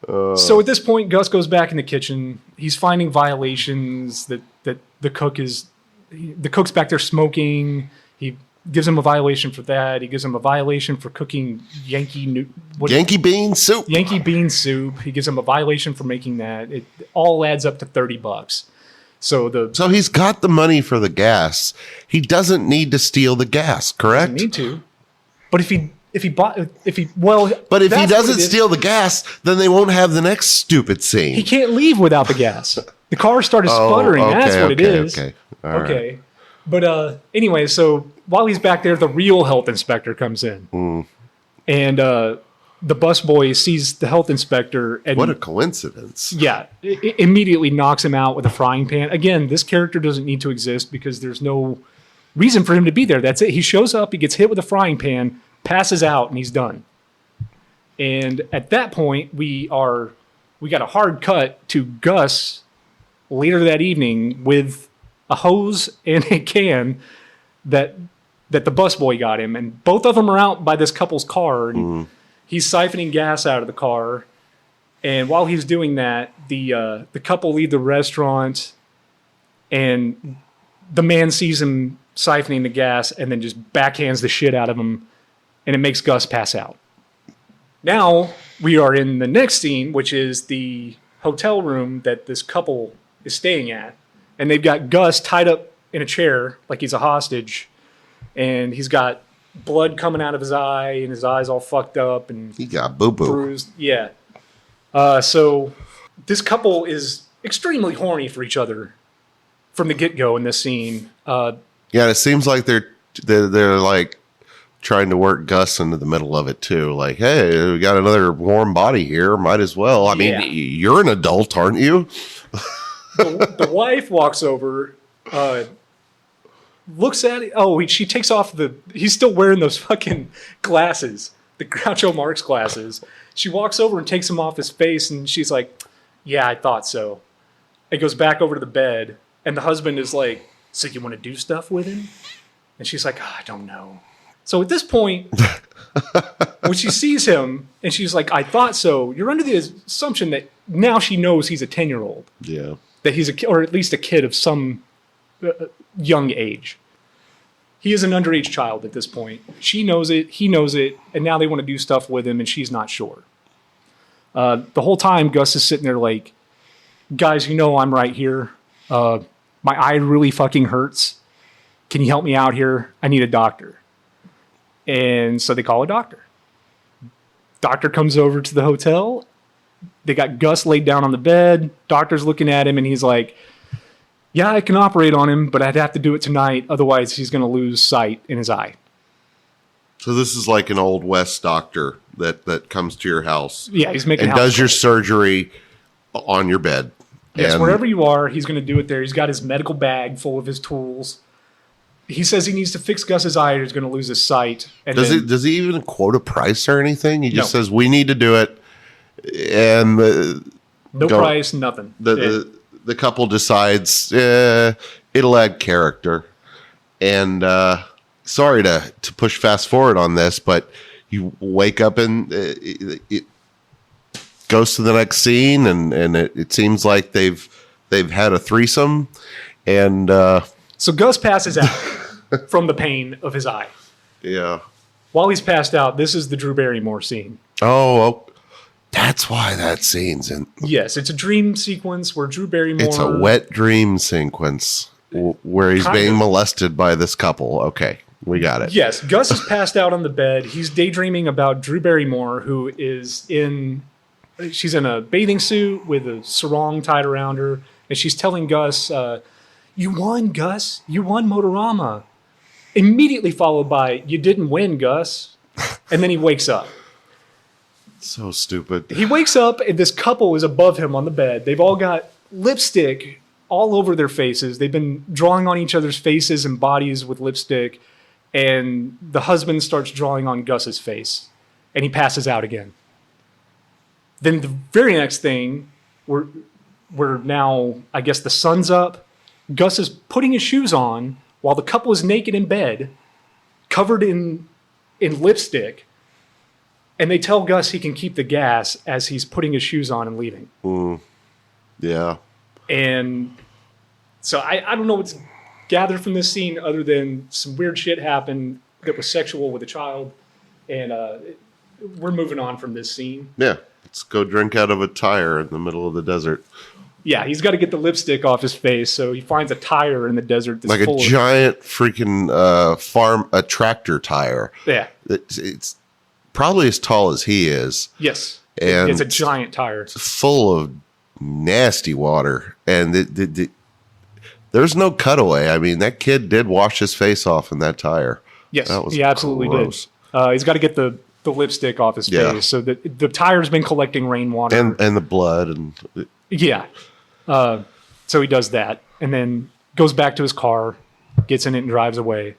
[SPEAKER 1] So at this point, Gus goes back in the kitchen. He's finding violations that the cook's back there smoking. He gives him a violation for that. He gives him a violation for cooking Yankee
[SPEAKER 2] Bean soup.
[SPEAKER 1] Yankee bean soup. He gives him a violation for making that. It all adds up to $30. So
[SPEAKER 2] he's got the money for the gas. He doesn't need to steal the gas, correct?
[SPEAKER 1] need to. But if he
[SPEAKER 2] But if he
[SPEAKER 1] that's what
[SPEAKER 2] doesn't
[SPEAKER 1] it is.
[SPEAKER 2] steal the gas, then they won't have the next stupid scene.
[SPEAKER 1] He can't leave without the gas. The car started sputtering. That's what it is.
[SPEAKER 2] Okay. All right.
[SPEAKER 1] Okay. But anyway, so while he's back there, the real health inspector comes in. And the busboy sees the health inspector and
[SPEAKER 2] What a coincidence.
[SPEAKER 1] immediately knocks him out with a frying pan. Again, this character doesn't need to exist because there's no reason for him to be there. That's it. He shows up, he gets hit with a frying pan, passes out, and he's done. And at that point, we got a hard cut to Gus later that evening with a hose and a can that the busboy got him, and both of them are out by this couple's car. And he's siphoning gas out of the car, and while he's doing that, the couple leave the restaurant, and the man sees him siphoning the gas, and then just backhands the shit out of him, and it makes Gus pass out. Now we are in the next scene, which is the hotel room that this couple is staying at, and they've got Gus tied up in a chair like he's a hostage, and he's got blood coming out of his eye, and his eye's all fucked up and
[SPEAKER 2] He got boo-boo.
[SPEAKER 1] bruised. Yeah. So this couple is extremely horny for each other from the get-go in this scene.
[SPEAKER 2] Yeah, it seems like they're like trying to work Gus into the middle of it too. Like, hey, we got another warm body here. Might as well. I mean,
[SPEAKER 1] Yeah.
[SPEAKER 2] you're an adult, aren't you?
[SPEAKER 1] The wife walks over, looks at it. Oh, she takes off he's still wearing those fucking glasses, the Groucho Marx glasses. She walks over and takes them off his face, and she's like, yeah, I thought so. It goes back over to the bed, and the husband is like, so you want to do stuff with him? And she's like, I don't know. So at this point, when she sees him, and she's like, I thought so, you're under the assumption that now she knows he's a 10-year-old.
[SPEAKER 2] Yeah.
[SPEAKER 1] That he's or at least a kid of some young age. He is an underage child at this point. She knows it, he knows it, and now they want to do stuff with him, and she's not sure. The whole time, Gus is sitting there like, guys, you know I'm right here. My eye really fucking hurts. Can you help me out here? I need a doctor. And so they call a doctor. Doctor comes over to the hotel. They got Gus laid down on the bed. Doctor's looking at him, and he's like, yeah, I can operate on him, but I'd have to do it tonight. Otherwise, he's going to lose sight in his eye.
[SPEAKER 2] So this is like an old West doctor that comes to your house
[SPEAKER 1] Yeah, he's making
[SPEAKER 2] and
[SPEAKER 1] house
[SPEAKER 2] does your
[SPEAKER 1] calls.
[SPEAKER 2] surgery on your bed.
[SPEAKER 1] Yes,
[SPEAKER 2] And
[SPEAKER 1] wherever you are, he's going to do it there. He's got his medical bag full of his tools. He says he needs to fix Gus's eye or he's going to lose his sight. And
[SPEAKER 2] does he even quote a price or anything? He just
[SPEAKER 1] No.
[SPEAKER 2] says we need to do it, and
[SPEAKER 1] no
[SPEAKER 2] go-
[SPEAKER 1] price, nothing.
[SPEAKER 2] the couple decides it'll add character. And sorry to push fast forward on this, but you wake up and it goes to the next scene, and it seems like they've had a threesome, and
[SPEAKER 1] So Gus passes out from the pain of his eye.
[SPEAKER 2] yeah.
[SPEAKER 1] While he's passed out, this is the Drew Barrymore scene.
[SPEAKER 2] Oh, that's why that scene's in.
[SPEAKER 1] Yes, it's a dream sequence where Drew Barrymore...
[SPEAKER 2] It's a wet dream sequence where he's
[SPEAKER 1] Kind
[SPEAKER 2] being
[SPEAKER 1] of.
[SPEAKER 2] molested by this couple. Okay, we got it.
[SPEAKER 1] Yes, Gus is passed out on the bed. He's daydreaming about Drew Barrymore, who is she's in a bathing suit with a sarong tied around her, and she's telling Gus, you won, Gus. You won Motorama. Immediately followed by, you didn't win, Gus. And then he wakes up.
[SPEAKER 2] So stupid.
[SPEAKER 1] He wakes up and this couple is above him on the bed. They've all got lipstick all over their faces. They've been drawing on each other's faces and bodies with lipstick. And the husband starts drawing on Gus's face. And he passes out again. Then the very next thing, we're now, I guess the sun's up. Gus is putting his shoes on while the couple is naked in bed, covered in lipstick. And they tell Gus he can keep the gas as he's putting his shoes on and leaving.
[SPEAKER 2] Yeah.
[SPEAKER 1] And so I don't know what's gathered from this scene other than some weird shit happened that was sexual with a child. And we're moving on from this scene.
[SPEAKER 2] Yeah. Let's go drink out of a tire in the middle of the desert.
[SPEAKER 1] Yeah, he's got to get the lipstick off his face, so he finds a tire in the desert that's
[SPEAKER 2] Like a
[SPEAKER 1] full
[SPEAKER 2] giant freaking a tractor tire.
[SPEAKER 1] Yeah.
[SPEAKER 2] It's probably as tall as he is.
[SPEAKER 1] Yes.
[SPEAKER 2] And
[SPEAKER 1] it's a giant tire.
[SPEAKER 2] Full of nasty water. And there's no cutaway. I mean, that kid did wash his face off in that tire.
[SPEAKER 1] Yes,
[SPEAKER 2] that was
[SPEAKER 1] he absolutely
[SPEAKER 2] gross.
[SPEAKER 1] did. He's got to get the lipstick off his face. So the tire's been collecting rainwater.
[SPEAKER 2] And the blood. And
[SPEAKER 1] yeah. So he does that and then goes back to his car, gets in it and drives away.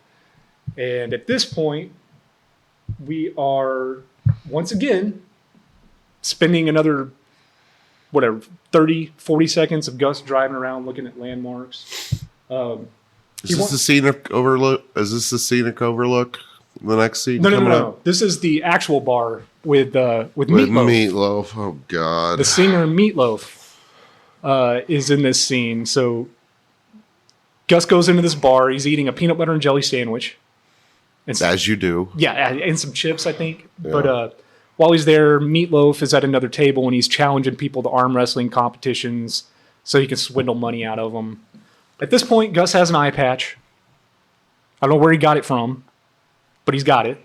[SPEAKER 1] And at this point, we are once again spending another, 30, 40 seconds of Gus driving around looking at landmarks.
[SPEAKER 2] Is this the scenic overlook? Is this the scenic overlook? The next scene?
[SPEAKER 1] No. This is the actual bar with Meatloaf.
[SPEAKER 2] Meatloaf. Oh, God.
[SPEAKER 1] The singer Meatloaf is in this scene. So Gus goes into this bar. He's eating a peanut butter and jelly sandwich.
[SPEAKER 2] As you do.
[SPEAKER 1] Yeah, and some chips, I think.
[SPEAKER 2] Yeah.
[SPEAKER 1] But while he's there, Meatloaf is at another table and he's challenging people to arm wrestling competitions so he can swindle money out of them. At this point, Gus has an eye patch. I don't know where he got it from, but he's got it.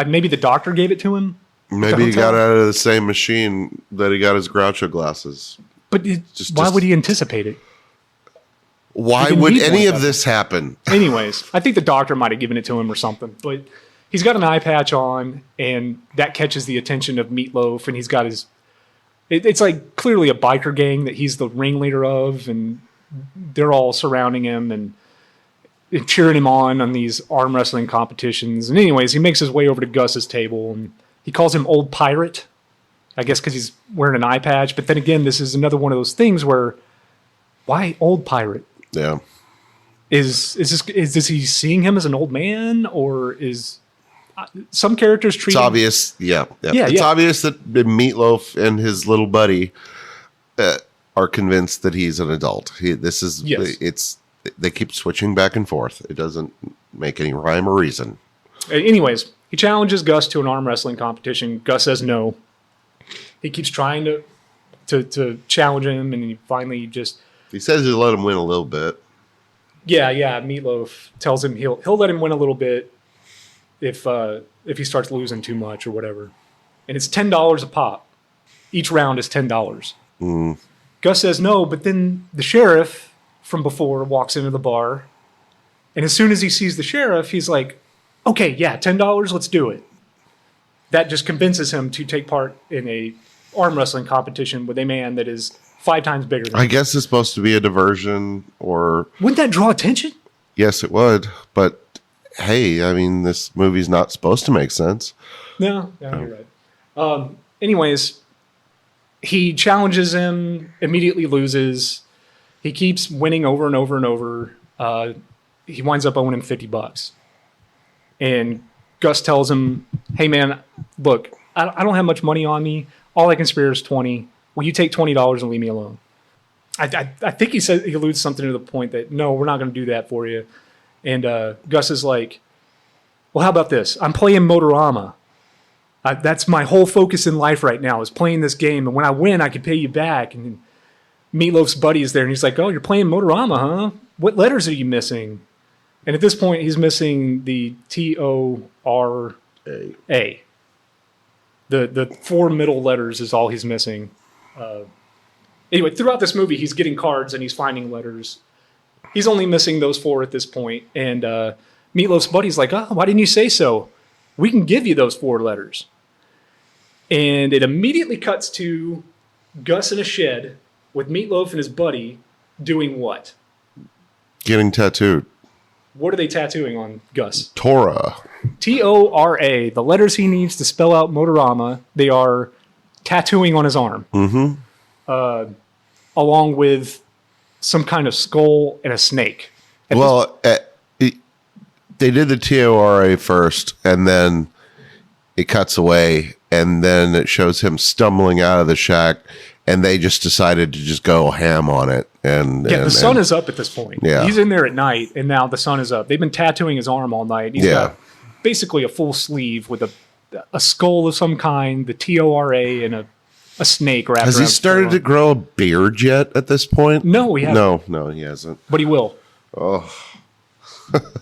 [SPEAKER 1] Maybe the doctor gave it to him.
[SPEAKER 2] Maybe he got it out of the same machine that he got his Groucho glasses.
[SPEAKER 1] But why would he anticipate it?
[SPEAKER 2] Why would any of this happen?
[SPEAKER 1] Anyways, I think the doctor might have given it to him or something. But he's got an eye patch on, and that catches the attention of Meatloaf, and he's got his... It's like clearly a biker gang that he's the ringleader of, and they're all surrounding him and cheering him on these arm wrestling competitions. And anyways, he makes his way over to Gus's table, and he calls him Old Pirate, I guess because he's wearing an eye patch. But then again, this is another one of those things where, why Old Pirate?
[SPEAKER 2] Yeah.
[SPEAKER 1] Is he seeing him as an old man, or is some characters treat?
[SPEAKER 2] It's obvious. Yeah. It's obvious that Meatloaf and his little buddy are convinced that he's an adult. They keep switching back and forth. It doesn't make any rhyme or reason.
[SPEAKER 1] Anyways, he challenges Gus to an arm wrestling competition. Gus says no. He keeps trying to challenge him, and he finally just...
[SPEAKER 2] He says he'll let him win a little bit.
[SPEAKER 1] Yeah. Meatloaf tells him he'll let him win a little bit if he starts losing too much or whatever. And it's $10 a pop. Each round is $10. Gus says no, but then the sheriff from before walks into the bar, and as soon as he sees the sheriff, he's like, okay, yeah, $10, let's do it. That just convinces him to take part in a arm wrestling competition with a man that is 5 times bigger than him.
[SPEAKER 2] I guess it's supposed to be a diversion, or...
[SPEAKER 1] Wouldn't that draw attention?
[SPEAKER 2] Yes, it would, but hey, I mean, this movie's not supposed to make sense.
[SPEAKER 1] No, you're right. Anyways, he challenges him, immediately loses. He keeps winning over and over and over. He winds up owing him $50. And Gus tells him, hey, man, look, I don't have much money on me. All I can spare is $20. Will you take $20 and leave me alone? I think he said he alludes something to the point that, no, we're not going to do that for you. And Gus is like, well, how about this? I'm playing Motorama. That's my whole focus in life right now is playing this game. And when I win, I can pay you back. And Meatloaf's buddy is there. And he's like, oh, you're playing Motorama, huh? What letters are you missing? And at this point, he's missing the T-O-R-A. The 4 middle letters is all he's missing. Anyway, throughout this movie, he's getting cards and he's finding letters. He's only missing those 4 at this point. And Meatloaf's buddy's like, oh, why didn't you say so? We can give you those 4 letters. And it immediately cuts to Gus in a shed with Meatloaf and his buddy doing what?
[SPEAKER 2] Getting tattooed.
[SPEAKER 1] What are they tattooing on Gus?
[SPEAKER 2] Torah.
[SPEAKER 1] Tora. The letters he needs to spell out Motorama, they are tattooing on his arm. Along with some kind of skull and a snake. And
[SPEAKER 2] Well, they did the TORA first, and then it cuts away, and then it shows him stumbling out of the shack, and they just decided to just go ham on it.
[SPEAKER 1] the sun is up at this point.
[SPEAKER 2] Yeah.
[SPEAKER 1] He's in there at night, and now the sun is up. They've been tattooing his arm all night. He's got basically a full sleeve with a skull of some kind, the TORA, and a snake wrapped
[SPEAKER 2] Has
[SPEAKER 1] around
[SPEAKER 2] he
[SPEAKER 1] his
[SPEAKER 2] started to
[SPEAKER 1] forearm.
[SPEAKER 2] grow a beard yet at this point?
[SPEAKER 1] No, he hasn't.
[SPEAKER 2] No, he hasn't.
[SPEAKER 1] But he will.
[SPEAKER 2] Oh,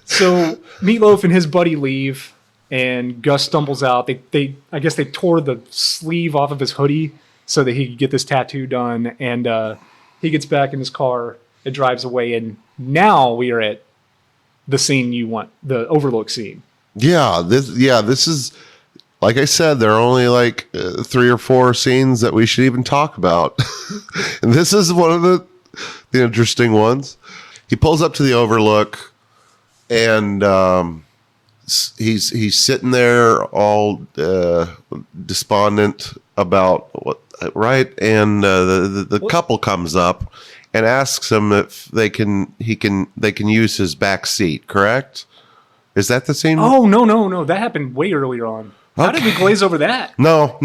[SPEAKER 1] So Meatloaf and his buddy leave, and Gus stumbles out. I guess they tore the sleeve off of his hoodie so that he could get this tattoo done. And he gets back in his car and drives away. And now we are at the scene you want, the overlook scene.
[SPEAKER 2] yeah. This is, like I said, there are only like 3 or 4 scenes that we should even talk about, and this is one of the interesting ones. He pulls up to the overlook, and he's sitting there all despondent about what, right? And the couple comes up and asks him if they can use his back seat. Correct? Is that the scene?
[SPEAKER 1] Oh, no. That happened way earlier on. How did we glaze over that?
[SPEAKER 2] No.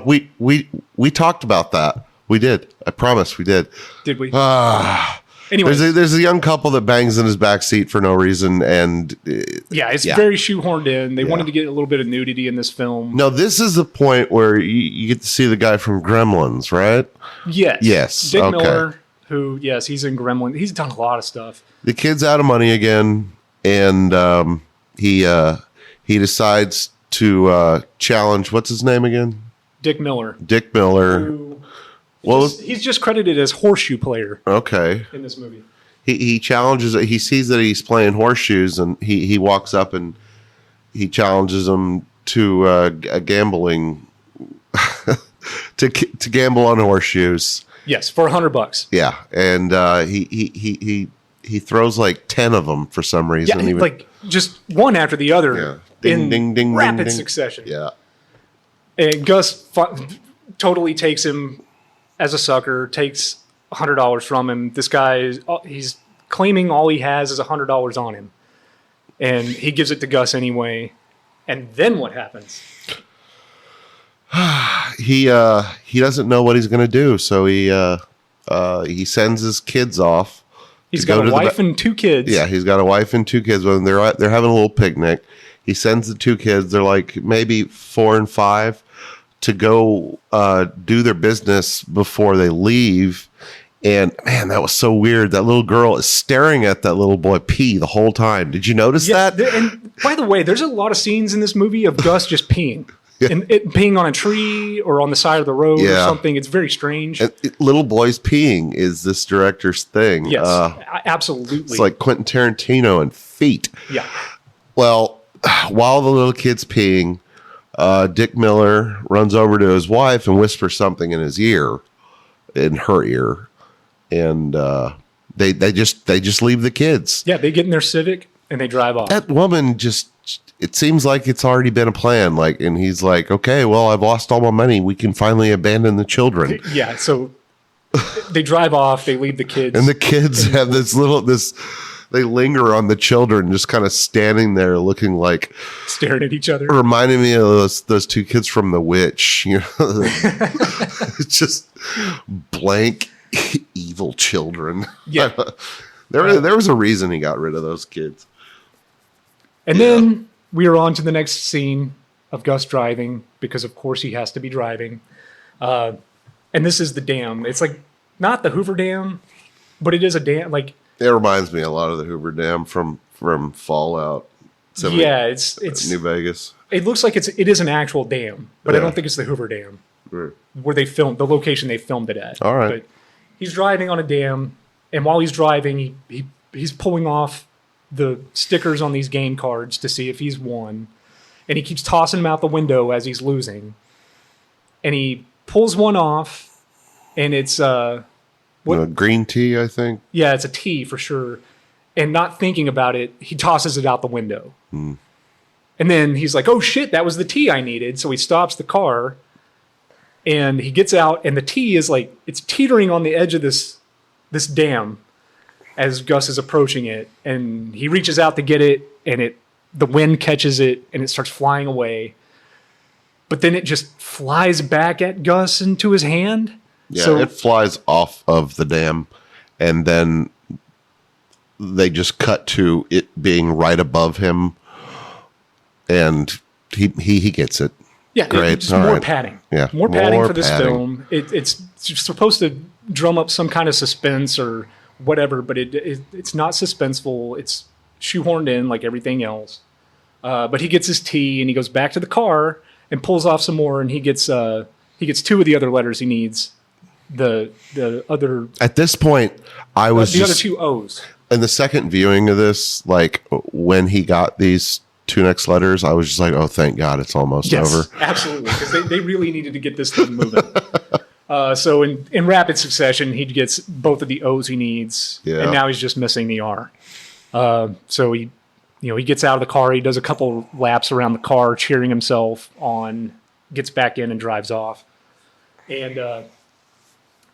[SPEAKER 2] We talked about that. We did. I promise we did.
[SPEAKER 1] Did we?
[SPEAKER 2] Ah.
[SPEAKER 1] Anyway,
[SPEAKER 2] There's a young couple that bangs in his back seat for no reason, and
[SPEAKER 1] it's very shoehorned in. They wanted to get a little bit of nudity in this film.
[SPEAKER 2] no, this is the point where you get to see the guy from Gremlins, right?
[SPEAKER 1] Yes. Dick
[SPEAKER 2] okay.
[SPEAKER 1] Miller, who, he's in Gremlin. He's done a lot of stuff.
[SPEAKER 2] The kid's out of money again, and he decides to challenge. What's his name again?
[SPEAKER 1] Dick Miller.
[SPEAKER 2] Dick Miller.
[SPEAKER 1] Who,
[SPEAKER 2] Well,
[SPEAKER 1] he's just credited as horseshoe player
[SPEAKER 2] okay.
[SPEAKER 1] in this movie.
[SPEAKER 2] He challenges. He sees that he's playing horseshoes, and he walks up and he challenges him to a gambling to gamble on horseshoes.
[SPEAKER 1] Yes, for $100.
[SPEAKER 2] Yeah, and he throws like 10 of them for some reason.
[SPEAKER 1] Yeah, like just one after the other
[SPEAKER 2] Yeah. Ding,
[SPEAKER 1] in
[SPEAKER 2] ding, ding,
[SPEAKER 1] rapid
[SPEAKER 2] ding, ding.
[SPEAKER 1] succession.
[SPEAKER 2] Yeah,
[SPEAKER 1] And Gus totally takes him as a sucker, takes $100 from him. This guy, he's claiming all he has is $100 on him. And he gives it to Gus anyway. And then what happens?
[SPEAKER 2] he doesn't know what he's gonna do, so he sends his kids off.
[SPEAKER 1] He's
[SPEAKER 2] to go
[SPEAKER 1] got
[SPEAKER 2] to
[SPEAKER 1] a
[SPEAKER 2] the
[SPEAKER 1] wife and 2 kids.
[SPEAKER 2] Yeah, he's got a wife and 2 kids. When they're having a little picnic, he sends the 2 kids. They're like maybe 4 and 5 to go do their business before they leave. And man, that was so weird. That little girl is staring at that little boy pee the whole time. Did you notice that?
[SPEAKER 1] And by the way, there's a lot of scenes in this movie of Gus just peeing. And peeing on a tree or on the side of the road or something. It's very strange.
[SPEAKER 2] Little boys peeing is this director's thing.
[SPEAKER 1] Yes, absolutely.
[SPEAKER 2] It's like Quentin Tarantino and feet.
[SPEAKER 1] Yeah.
[SPEAKER 2] Well, while the little kid's peeing, Dick Miller runs over to his wife and whispers something in her ear, and they just leave the kids.
[SPEAKER 1] Yeah, they get in their Civic and they drive off.
[SPEAKER 2] That woman just. It seems like it's already been a plan. Like, and he's like, okay, well, I've lost all my money. We can finally abandon the children.
[SPEAKER 1] Yeah. So they drive off. They leave the kids.
[SPEAKER 2] And the kids have they linger on the children, just kind of standing there looking like
[SPEAKER 1] staring at each other.
[SPEAKER 2] Reminding me of those 2 kids from The Witch. You know, it's just blank evil children.
[SPEAKER 1] Yeah.
[SPEAKER 2] There was a reason he got rid of those kids.
[SPEAKER 1] And then we are on to the next scene of Gus driving, because of course he has to be driving. And this is the dam. It's like not the Hoover Dam, but it is a dam. Like,
[SPEAKER 2] it reminds me a lot of the Hoover Dam from Fallout.
[SPEAKER 1] It's
[SPEAKER 2] New Vegas.
[SPEAKER 1] It looks like it is an actual dam, but I don't think it's the Hoover Dam where they filmed the location they filmed it at.
[SPEAKER 2] All right.
[SPEAKER 1] But he's driving on a dam, and while he's driving, he's pulling off the stickers on these game cards to see if he's won, and he keeps tossing them out the window as he's losing. and he pulls one off, and it's
[SPEAKER 2] Green tea, I think.
[SPEAKER 1] yeah, it's a T for sure. And not thinking about it, he tosses it out the window. And then he's like, "Oh shit, that was the tea I needed." So he stops the car, and he gets out, and the tea is like it's teetering on the edge of this dam as Gus is approaching it, and he reaches out to get it, and the wind catches it, and it starts flying away. But then it just flies back at Gus into his hand.
[SPEAKER 2] Yeah,
[SPEAKER 1] So
[SPEAKER 2] it flies off of the dam, and then they just cut to it being right above him, and he gets it.
[SPEAKER 1] yeah,
[SPEAKER 2] Great.
[SPEAKER 1] just
[SPEAKER 2] All
[SPEAKER 1] more
[SPEAKER 2] right.
[SPEAKER 1] padding.
[SPEAKER 2] Yeah,
[SPEAKER 1] more padding
[SPEAKER 2] more
[SPEAKER 1] for this
[SPEAKER 2] padding.
[SPEAKER 1] film. It's supposed to drum up some kind of suspense or whatever, but it's not suspenseful. It's shoehorned in like everything else. But he gets his tea, and he goes back to the car and pulls off some more, and he gets 2 of the other letters he needs. The other
[SPEAKER 2] At this point, I was
[SPEAKER 1] the other
[SPEAKER 2] just
[SPEAKER 1] 2 O's.
[SPEAKER 2] in the second viewing of this, like when he got these 2 next letters, I was just like, "Oh, thank God, it's almost over."
[SPEAKER 1] Absolutely, because they really needed to get this thing moving. So in rapid succession, he gets both of the O's he needs,
[SPEAKER 2] Yeah.
[SPEAKER 1] and now he's just missing the R. So he gets out of the car. He does a couple laps around the car, cheering himself on. Gets back in and drives off. And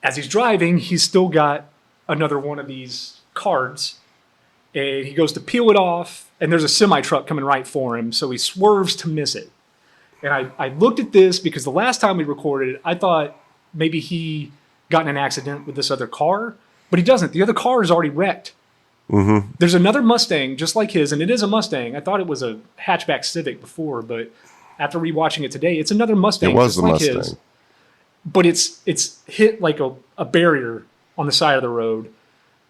[SPEAKER 1] as he's driving, he's still got another one of these cards, and he goes to peel it off, and there's a semi truck coming right for him, so he swerves to miss it. And I looked at this because the last time we recorded it, I thought maybe he got in an accident with this other car, but he doesn't. The other car is already wrecked. There's another Mustang just like his, and it is a Mustang. I thought it was a hatchback Civic before, but after rewatching it today, it's another Mustang.
[SPEAKER 2] It was
[SPEAKER 1] just
[SPEAKER 2] the
[SPEAKER 1] like
[SPEAKER 2] Mustang.
[SPEAKER 1] his. But it's hit like a barrier on the side of the road,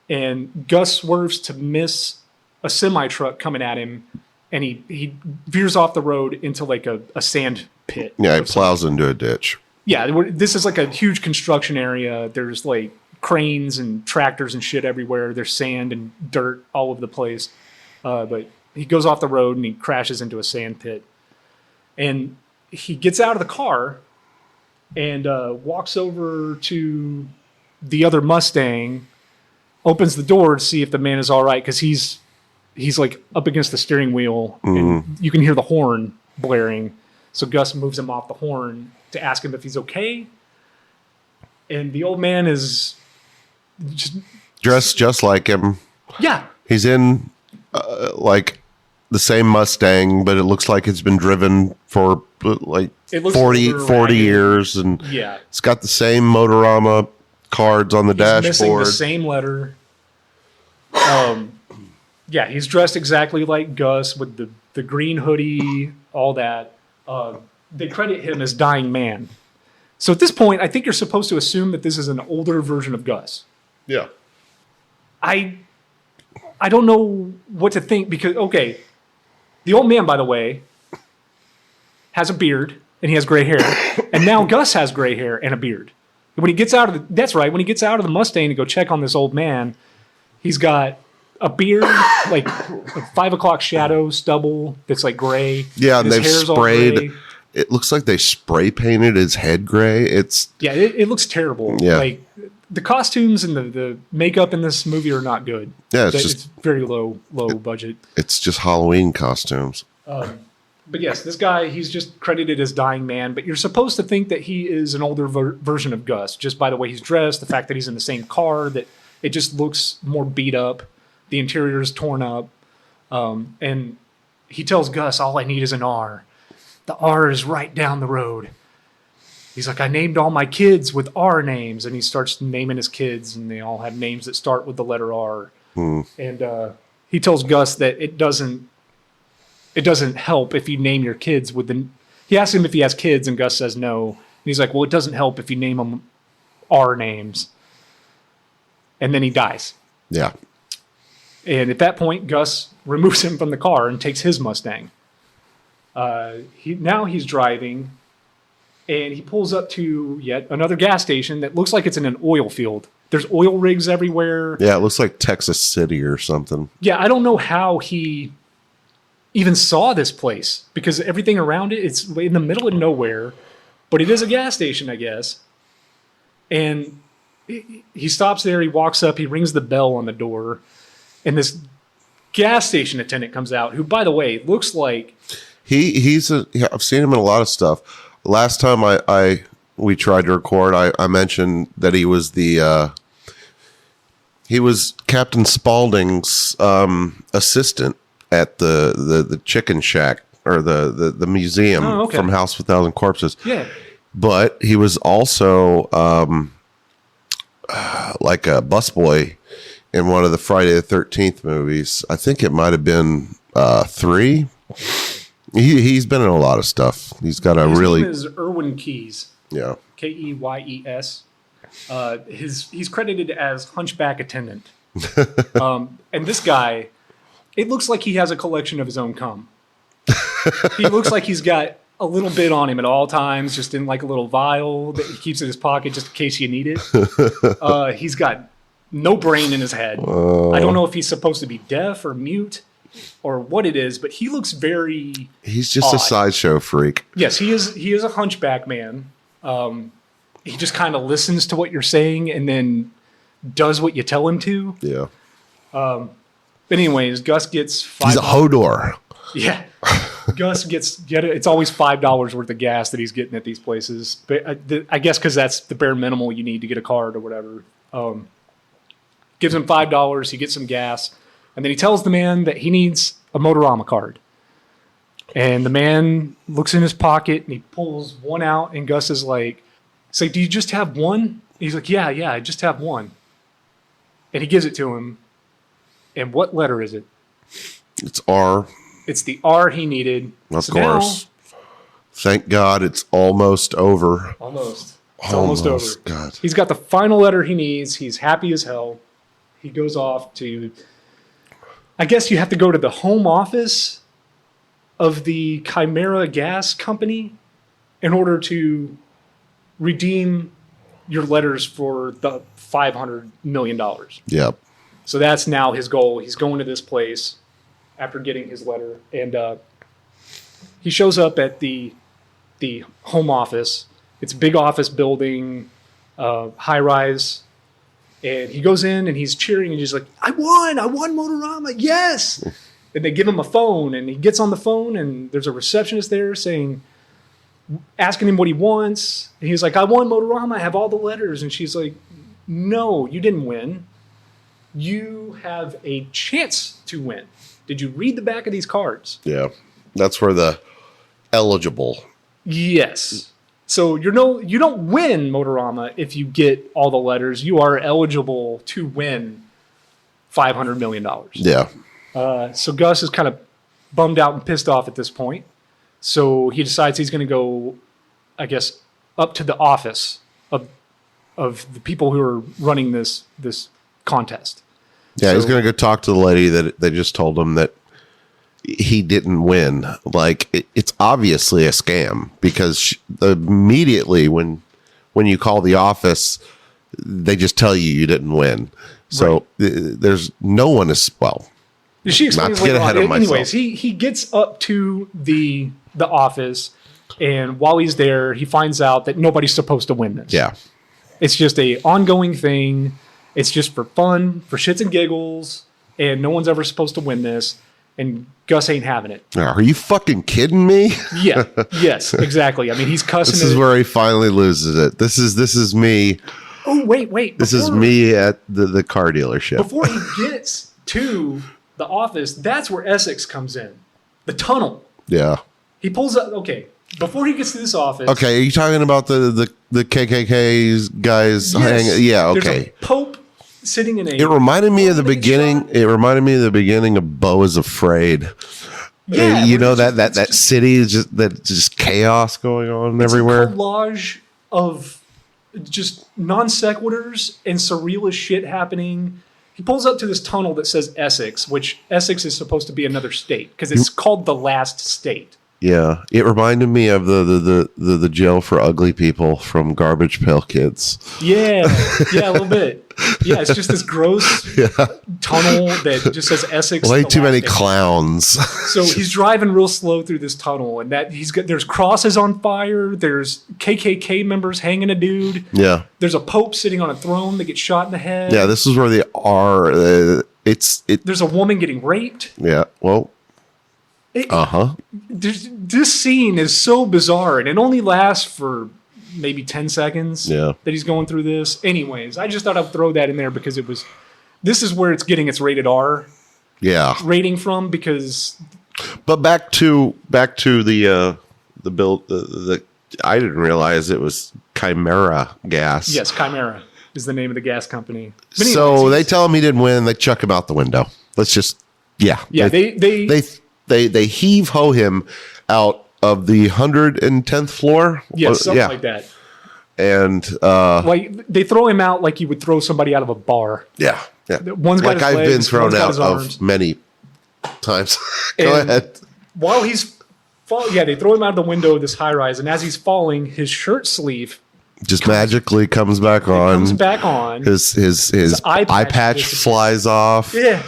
[SPEAKER 1] and Gus swerves to miss a semi truck coming at him, and he veers off the road into like a sand pit.
[SPEAKER 2] Yeah, he
[SPEAKER 1] of some-
[SPEAKER 2] plows into a ditch.
[SPEAKER 1] Yeah, this is like a huge construction area. There's like cranes and tractors and shit everywhere. There's sand and dirt all over the place. But he goes off the road and he crashes into a sand pit, and he gets out of the car and walks over to the other Mustang, opens the door to see if the man is all right, because he's like up against the steering wheel, and you can hear the horn blaring. So Gus moves him off the horn to ask him if he's okay. And the old man is just,
[SPEAKER 2] Dressed just like him.
[SPEAKER 1] yeah,
[SPEAKER 2] He's in like the same Mustang, but it looks like it's been driven for like
[SPEAKER 1] It looks
[SPEAKER 2] 40
[SPEAKER 1] super
[SPEAKER 2] 40
[SPEAKER 1] ragged.
[SPEAKER 2] years, and
[SPEAKER 1] yeah.
[SPEAKER 2] it's got the same Motorama cards on the
[SPEAKER 1] He's missing
[SPEAKER 2] dashboard.
[SPEAKER 1] the same letter. Yeah, he's dressed exactly like Gus with the green hoodie, all that. They credit him as Dying Man. So at this point, I think you're supposed to assume that this is an older version of Gus.
[SPEAKER 2] Yeah.
[SPEAKER 1] I don't know what to think, because okay, the old man, by the way, has a beard and he has gray hair, and now Gus has gray hair and a beard. When he gets out of when he gets out of the Mustang to go check on this old man, he's got a beard, like a 5 o'clock shadow stubble that's like gray.
[SPEAKER 2] Yeah, and
[SPEAKER 1] His
[SPEAKER 2] they've
[SPEAKER 1] hair's all
[SPEAKER 2] sprayed.
[SPEAKER 1] gray.
[SPEAKER 2] It looks like they spray painted his head gray. It's
[SPEAKER 1] Yeah, it looks terrible.
[SPEAKER 2] Yeah.
[SPEAKER 1] Like the costumes and the makeup in this movie are not good.
[SPEAKER 2] Yeah, it's
[SPEAKER 1] That-
[SPEAKER 2] just-
[SPEAKER 1] it's very low budget.
[SPEAKER 2] it's just Halloween costumes.
[SPEAKER 1] But yes, this guy, he's just credited as Dying Man, but you're supposed to think that he is an older version of Gus, just by the way he's dressed, the fact that he's in the same car, that it just looks more beat up, the interior is torn up, and he tells Gus, all I need is an R. The R is right down the road. He's like, I named all my kids with R names, and he starts naming his kids, and they all have names that start with the letter R. And he tells Gus that it doesn't help if you name your kids with the. He asks him if he has kids, and Gus says no. And he's like, well, it doesn't help if you name them R names. And then he dies.
[SPEAKER 2] Yeah.
[SPEAKER 1] And at that point, Gus removes him from the car and takes his Mustang. Now he's driving, and he pulls up to yet another gas station that looks like it's in an oil field. There's oil rigs everywhere.
[SPEAKER 2] Yeah, it looks like Texas City or something.
[SPEAKER 1] Yeah, I don't know how he even saw this place, because everything around it, it's in the middle of nowhere. But it is a gas station, I guess. And he stops there. He walks up. He rings the bell on the door. And this gas station attendant comes out, who, by the way, looks like...
[SPEAKER 2] I've seen him in a lot of stuff. Last time we tried to record, I mentioned that he was he was Captain Spaulding's assistant at the Chicken Shack, or the museum from House of a Thousand Corpses.
[SPEAKER 1] Yeah.
[SPEAKER 2] But he was also like a busboy in one of the Friday the 13th movies. I think it might have been 3. He's been in a lot of stuff. He's got a
[SPEAKER 1] His
[SPEAKER 2] really...
[SPEAKER 1] name is Erwin Keyes.
[SPEAKER 2] Yeah.
[SPEAKER 1] Keyes. He's credited as Hunchback Attendant. And this guy, it looks like he has a collection of his own cum. He looks like he's got a little bit on him at all times, just in like a little vial that he keeps in his pocket just in case you need it. He's got no brain in his head. I don't know if he's supposed to be deaf or mute or what it is, but he looks very...
[SPEAKER 2] He's just
[SPEAKER 1] odd.
[SPEAKER 2] a sideshow freak.
[SPEAKER 1] Yes, he is a hunchback man. He just kind of listens to what you're saying and then does what you tell him to.
[SPEAKER 2] Yeah.
[SPEAKER 1] But anyways, Gus gets $5.
[SPEAKER 2] He's a Hodor.
[SPEAKER 1] Yeah. Gus gets it's always $5 worth of gas that he's getting at these places. But I guess because that's the bare minimal you need to get a card or whatever. Gives him $5. He gets some gas. And then he tells the man that he needs a Motorama card. And the man looks in his pocket and he pulls one out. And Gus is like, do you just have one? And he's like, yeah, I just have one. And he gives it to him. And what letter is it?
[SPEAKER 2] It's R.
[SPEAKER 1] It's the R he needed.
[SPEAKER 2] Of course. Thank God it's almost over.
[SPEAKER 1] Almost. It's almost over.
[SPEAKER 2] God.
[SPEAKER 1] He's got the final letter he needs. He's happy as hell. He goes off to... I guess you have to go to the home office of the Chimera Gas Company in order to redeem your letters for the $500 million.
[SPEAKER 2] Yep.
[SPEAKER 1] So that's now his goal. He's going to this place after getting his letter. And he shows up at the home office. It's a big office building, high-rise. And he goes in and he's cheering and he's like, I won Motorama, yes! And they give him a phone and he gets on the phone and there's a receptionist there asking him what he wants. And he's like, I won Motorama, I have all the letters. And she's like, no, you didn't win. You have a chance to win. Did you read the back of these cards?
[SPEAKER 2] Yeah. That's where the eligible.
[SPEAKER 1] Yes. So you don't win Motorama if you get all the letters. You are eligible to win $500 million.
[SPEAKER 2] Yeah.
[SPEAKER 1] So Gus is kind of bummed out and pissed off at this point. So he decides he's going to go, I guess, up to the office of the people who are running this contest.
[SPEAKER 2] Yeah, he's going to go talk to the lady that they just told him that he didn't win. Like, it's obviously a scam because immediately when you call the office, they just tell you didn't win. So there's no one is, well,
[SPEAKER 1] she explains
[SPEAKER 2] not to get ahead of myself.
[SPEAKER 1] Anyways, he gets up to the office, and while he's there, he finds out that nobody's supposed to win this.
[SPEAKER 2] Yeah.
[SPEAKER 1] It's just a ongoing thing. It's just for fun, for shits and giggles, and no one's ever supposed to win this. And Gus ain't having it.
[SPEAKER 2] Are you fucking kidding me?
[SPEAKER 1] Yeah. Yes, exactly. I mean, he's cussing.
[SPEAKER 2] This is where he finally loses it. This is me.
[SPEAKER 1] Oh, wait.
[SPEAKER 2] This is me at the car dealership.
[SPEAKER 1] Before he gets to the office, that's where Essex comes in. The tunnel.
[SPEAKER 2] Yeah.
[SPEAKER 1] He pulls up. Okay. Before he gets to this office.
[SPEAKER 2] Okay. Are you talking about the KKK guys?
[SPEAKER 1] Yes,
[SPEAKER 2] yeah. Okay.
[SPEAKER 1] There's a Pope sitting in a...
[SPEAKER 2] It reminded me of the beginning. It reminded me of the beginning of Beau is Afraid.
[SPEAKER 1] Yeah,
[SPEAKER 2] you know that city is just chaos going on everywhere.
[SPEAKER 1] A collage of just non sequiturs and surreal as shit happening. He pulls up to this tunnel that says Essex, which Essex is supposed to be another state because it's called the last state.
[SPEAKER 2] Yeah, it reminded me of the jail for ugly people from Garbage Pail Kids.
[SPEAKER 1] Yeah, a little bit. Yeah, it's just this gross tunnel that just says Essex.
[SPEAKER 2] Way
[SPEAKER 1] the
[SPEAKER 2] too many
[SPEAKER 1] last name.
[SPEAKER 2] clowns.
[SPEAKER 1] So he's driving real slow through this tunnel, and there's crosses on fire. There's KKK members hanging a dude.
[SPEAKER 2] Yeah,
[SPEAKER 1] There's a pope sitting on a throne that gets shot in the head.
[SPEAKER 2] yeah. This is where they are.
[SPEAKER 1] There's a woman getting raped.
[SPEAKER 2] Yeah. Well.
[SPEAKER 1] This scene is so bizarre, and it only lasts for maybe 10 seconds.
[SPEAKER 2] Yeah.
[SPEAKER 1] That he's going through this. Anyways, I just thought I'd throw that in there because this is where it's getting its rated R
[SPEAKER 2] Yeah.
[SPEAKER 1] rating from, because
[SPEAKER 2] But back to the build. I didn't realize it was Chimera gas.
[SPEAKER 1] yes, Chimera is the name of the gas company. But anyways,
[SPEAKER 2] So they tell him he didn't win. They chuck him out the window. Let's just they heave ho him out of the 110th floor.
[SPEAKER 1] something like that.
[SPEAKER 2] And
[SPEAKER 1] Like they throw him out like you would throw somebody out of a bar.
[SPEAKER 2] yeah.
[SPEAKER 1] One's got
[SPEAKER 2] Like
[SPEAKER 1] his
[SPEAKER 2] I've
[SPEAKER 1] legs,
[SPEAKER 2] been thrown
[SPEAKER 1] one's got
[SPEAKER 2] out
[SPEAKER 1] his
[SPEAKER 2] of
[SPEAKER 1] arms.
[SPEAKER 2] many times. Go
[SPEAKER 1] And
[SPEAKER 2] ahead.
[SPEAKER 1] While he's they throw him out the window of this high rise, and as he's falling, his shirt sleeve
[SPEAKER 2] Just magically comes back on.
[SPEAKER 1] comes back on.
[SPEAKER 2] His
[SPEAKER 1] eye
[SPEAKER 2] eye
[SPEAKER 1] patch
[SPEAKER 2] patch
[SPEAKER 1] disappears.
[SPEAKER 2] flies off.
[SPEAKER 1] Yeah.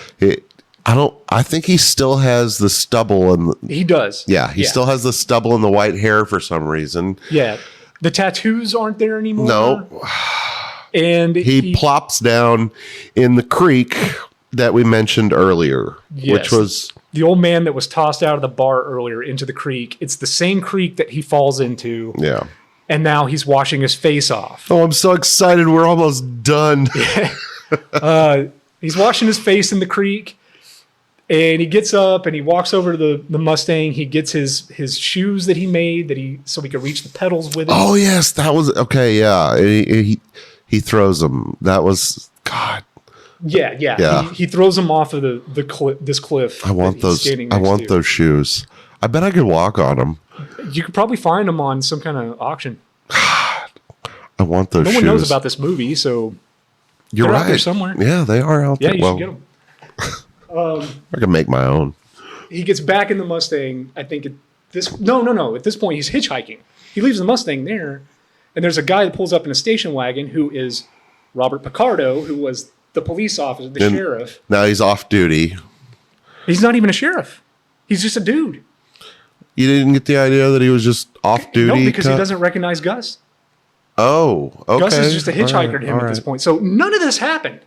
[SPEAKER 2] I think he still has the stubble and
[SPEAKER 1] He does.
[SPEAKER 2] he still has the stubble and the white hair for some reason.
[SPEAKER 1] Yeah. The tattoos aren't there anymore.
[SPEAKER 2] No.
[SPEAKER 1] And
[SPEAKER 2] He plops down in the creek that we mentioned earlier,
[SPEAKER 1] Yes.
[SPEAKER 2] which was
[SPEAKER 1] the old man that was tossed out of the bar earlier into the creek. It's the same creek that he falls into.
[SPEAKER 2] yeah.
[SPEAKER 1] And now he's washing his face off.
[SPEAKER 2] Oh, I'm so excited. We're almost done.
[SPEAKER 1] He's washing his face in the creek. And he gets up and he walks over to the Mustang. He gets his shoes that he made so he could reach the pedals with it.
[SPEAKER 2] Oh yes, that was okay. Yeah, he throws them. That was God.
[SPEAKER 1] Yeah. He throws them off of this cliff.
[SPEAKER 2] I want
[SPEAKER 1] that he's
[SPEAKER 2] those.
[SPEAKER 1] standing
[SPEAKER 2] I
[SPEAKER 1] next
[SPEAKER 2] want
[SPEAKER 1] to.
[SPEAKER 2] those shoes. I bet I could walk on them.
[SPEAKER 1] You could probably find them on some kind of auction.
[SPEAKER 2] I want those
[SPEAKER 1] No
[SPEAKER 2] shoes.
[SPEAKER 1] one knows about this movie, so
[SPEAKER 2] You're
[SPEAKER 1] they're
[SPEAKER 2] right.
[SPEAKER 1] out there somewhere.
[SPEAKER 2] Yeah, they are out
[SPEAKER 1] yeah,
[SPEAKER 2] there.
[SPEAKER 1] you
[SPEAKER 2] Well,
[SPEAKER 1] should get them.
[SPEAKER 2] I can make my own.
[SPEAKER 1] He gets back in the Mustang. I think at this point he's hitchhiking. He leaves the Mustang there, and there's a guy that pulls up in a station wagon who is Robert Picardo, who was the police officer, the
[SPEAKER 2] And
[SPEAKER 1] sheriff.
[SPEAKER 2] Now he's off duty.
[SPEAKER 1] He's not even a sheriff. He's just a dude.
[SPEAKER 2] You didn't get the idea that he was just off duty?
[SPEAKER 1] No, because he doesn't recognize Gus.
[SPEAKER 2] Oh, okay.
[SPEAKER 1] Gus is just a hitchhiker to him
[SPEAKER 2] All
[SPEAKER 1] at this
[SPEAKER 2] right.
[SPEAKER 1] point. So none of this happened.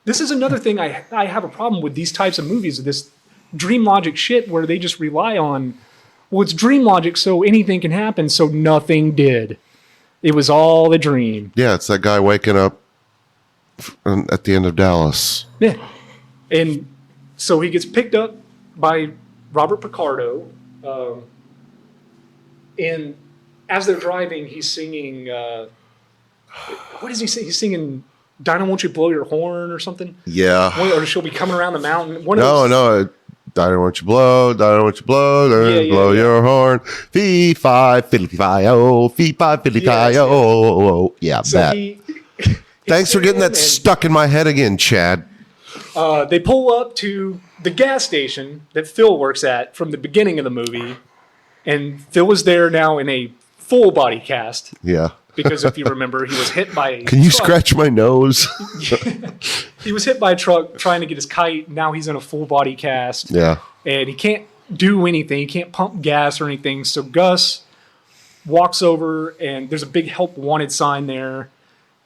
[SPEAKER 1] This is another thing I have a problem with these types of movies, this dream logic shit where they just rely on, well, it's dream logic, so anything can happen, so nothing did. It was all a dream.
[SPEAKER 2] Yeah, it's that guy waking up at the end of Dallas.
[SPEAKER 1] Yeah. And so he gets picked up by Robert Picardo. And as they're driving, he's singing, what does he sing? He's singing, Dinah, won't you blow your horn or something?
[SPEAKER 2] Yeah.
[SPEAKER 1] Or she'll be coming around the mountain.
[SPEAKER 2] No. Dinah, won't you blow? Dinah, won't you blow? Dinah, blow your horn. Fee, fi, fiddly, fi, oh. Fee, fi, fiddly, fi, oh. Yeah,
[SPEAKER 1] So
[SPEAKER 2] that. Thanks for getting that stuck in my head again, Chad.
[SPEAKER 1] They pull up to the gas station that Phil works at from the beginning of the movie. And Phil is there now in a full body cast.
[SPEAKER 2] Yeah.
[SPEAKER 1] Because if you remember, he was hit by a
[SPEAKER 2] Can you
[SPEAKER 1] truck.
[SPEAKER 2] scratch my nose?
[SPEAKER 1] He was hit by a truck trying to get his kite. Now he's in a full body cast.
[SPEAKER 2] Yeah.
[SPEAKER 1] And he can't do anything. He can't pump gas or anything. So Gus walks over, and there's a big help wanted sign there.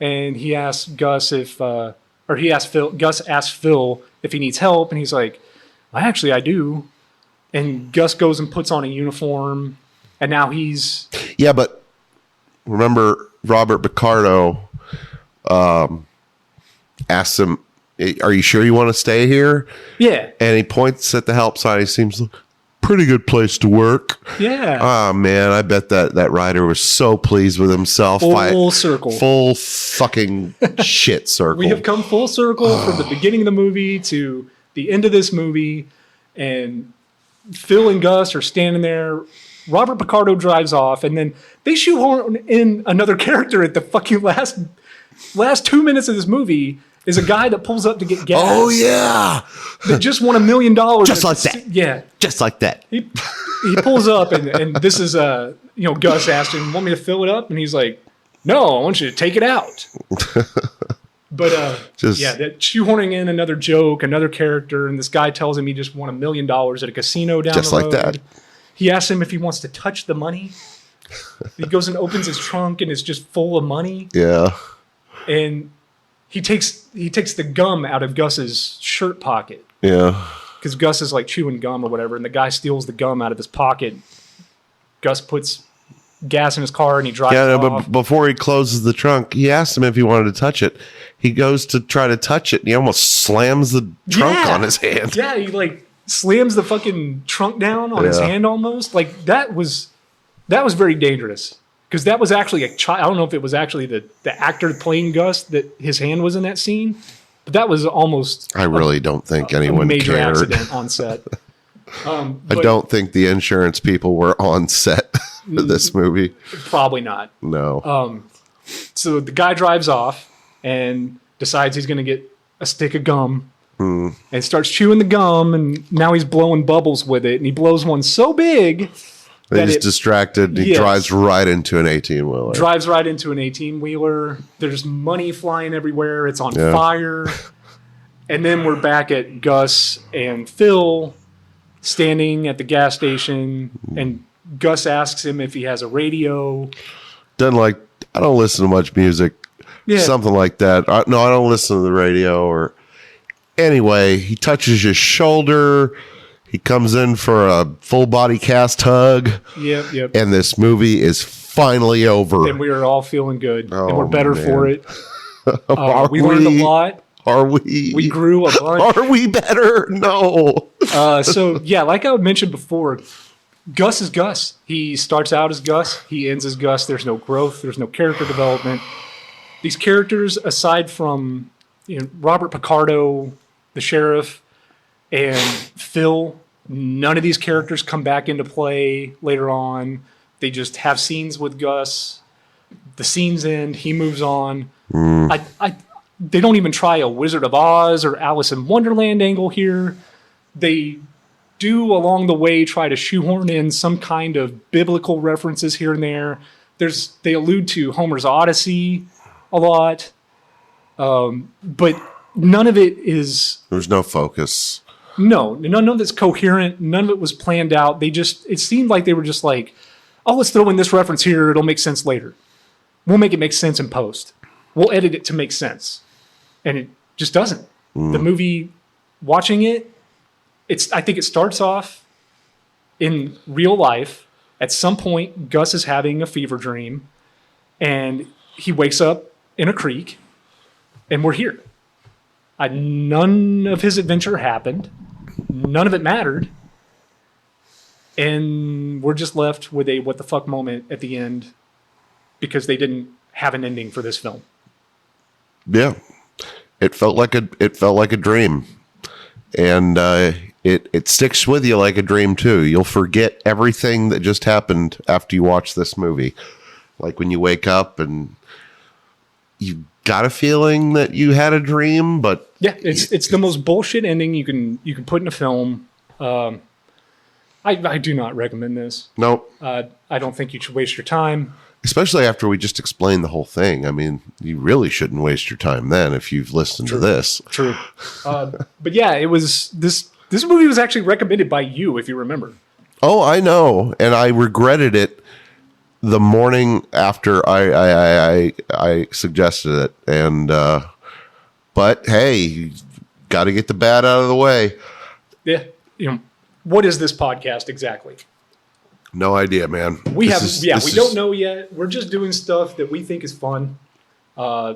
[SPEAKER 1] And he asks Gus Gus asks Phil if he needs help. And he's like, well, actually, I do. And Gus goes and puts on a uniform. And now he's...
[SPEAKER 2] Yeah, but remember Robert Picardo asks him, are you sure you want to stay here?
[SPEAKER 1] Yeah.
[SPEAKER 2] And he points at the help sign. He seems like pretty good place to work.
[SPEAKER 1] Yeah.
[SPEAKER 2] Oh man, I bet that rider was so pleased with himself.
[SPEAKER 1] Full circle.
[SPEAKER 2] Full fucking shit circle.
[SPEAKER 1] We have come full circle from the beginning of the movie to the end of this movie, and Phil and Gus are standing there. Robert Picardo drives off, and then they shoehorn in another character at the fucking last 2 minutes of this movie. Is a guy that pulls up to get gas.
[SPEAKER 2] Oh yeah,
[SPEAKER 1] That just won $1 million.
[SPEAKER 2] Just like that.
[SPEAKER 1] Yeah.
[SPEAKER 2] just like that.
[SPEAKER 1] He he pulls up, and this is Gus asked him, "Want me to fill it up?" And he's like, "No, I want you to take it out." But that shoehorning in another joke, another character, and this guy tells him he just won $1 million at a casino down
[SPEAKER 2] just
[SPEAKER 1] the road.
[SPEAKER 2] like that.
[SPEAKER 1] He asks him if he wants to touch the money. He goes and opens his trunk, and it's just full of money.
[SPEAKER 2] Yeah.
[SPEAKER 1] And he takes the gum out of Gus's shirt pocket.
[SPEAKER 2] Yeah.
[SPEAKER 1] Because Gus is like chewing gum or whatever, and the guy steals the gum out of his pocket. Gus puts gas in his car and he drives off.
[SPEAKER 2] But before he closes the trunk, he asked him if he wanted to touch it. He goes to try to touch it, and he almost slams the trunk on his hand.
[SPEAKER 1] Yeah, he like slams the fucking trunk down on his hand almost. Like that was very dangerous. Because that was actually a child. I don't know if it was actually the actor playing Gus that his hand was in that scene, but that was almost.
[SPEAKER 2] I really don't think anyone
[SPEAKER 1] a major
[SPEAKER 2] cared.
[SPEAKER 1] accident on set.
[SPEAKER 2] I don't think the insurance people were on set for this movie.
[SPEAKER 1] Probably not.
[SPEAKER 2] No.
[SPEAKER 1] So the guy drives off and decides he's going to get a stick of gum and starts chewing the gum, and now he's blowing bubbles with it, and he blows one so big that
[SPEAKER 2] He's distracted. He drives right into an 18-wheeler.
[SPEAKER 1] Drives right into an 18-wheeler. There's money flying everywhere. It's on fire. And then we're back at Gus and Phil standing at the gas station, and Gus asks him if he has a radio.
[SPEAKER 2] I don't listen to much music.
[SPEAKER 1] Yeah.
[SPEAKER 2] Something like that. No, I don't listen to the radio. Or anyway, he touches his shoulder. He comes in for a full body cast hug.
[SPEAKER 1] Yep.
[SPEAKER 2] And this movie is finally over.
[SPEAKER 1] And we are all feeling good.
[SPEAKER 2] Oh,
[SPEAKER 1] and we're better
[SPEAKER 2] man.
[SPEAKER 1] for it. We learned a lot.
[SPEAKER 2] Are we?
[SPEAKER 1] We grew a bunch.
[SPEAKER 2] Are we better? No.
[SPEAKER 1] Like I mentioned before, Gus is Gus. He starts out as Gus. He ends as Gus. There's no growth. There's no character development. These characters, aside from Robert Picardo, the sheriff, and Phil, none of these characters come back into play later on. They just have scenes with Gus. The scenes end. He moves on. They don't even try a Wizard of Oz or Alice in Wonderland angle here. They do along the way try to shoehorn in some kind of biblical references here and there. They allude to Homer's Odyssey a lot, but none of it is.
[SPEAKER 2] There's no focus.
[SPEAKER 1] No, none of it's coherent. None of it was planned out. It seemed like they were just like, oh, let's throw in this reference here. It'll make sense later. We'll make it make sense in post. We'll edit it to make sense. And it just doesn't. The movie, watching it, I think it starts off in real life. At some point, Gus is having a fever dream, and he wakes up in a creek, and we're here. None of his adventure happened. None of it mattered. And we're just left with a what the fuck moment at the end because they didn't have an ending for this film.
[SPEAKER 2] Yeah. It felt like a dream. And it sticks with you like a dream too. You'll forget everything that just happened after you watch this movie. Like when you wake up and you got a feeling that you had a dream, but
[SPEAKER 1] yeah, it's the most bullshit ending you can put in a film. I do not recommend this.
[SPEAKER 2] No.
[SPEAKER 1] I don't think you should waste your time.
[SPEAKER 2] Especially after we just explained the whole thing. I mean, you really shouldn't waste your time then if you've listened to this.
[SPEAKER 1] True. But yeah, it was this movie was actually recommended by you, if you remember.
[SPEAKER 2] Oh, I know, and I regretted it the morning after I suggested it, and but hey, you got to get the bad out of the way.
[SPEAKER 1] Yeah, what is this podcast exactly?
[SPEAKER 2] No idea, man.
[SPEAKER 1] We don't know yet. We're just doing stuff that we think is fun to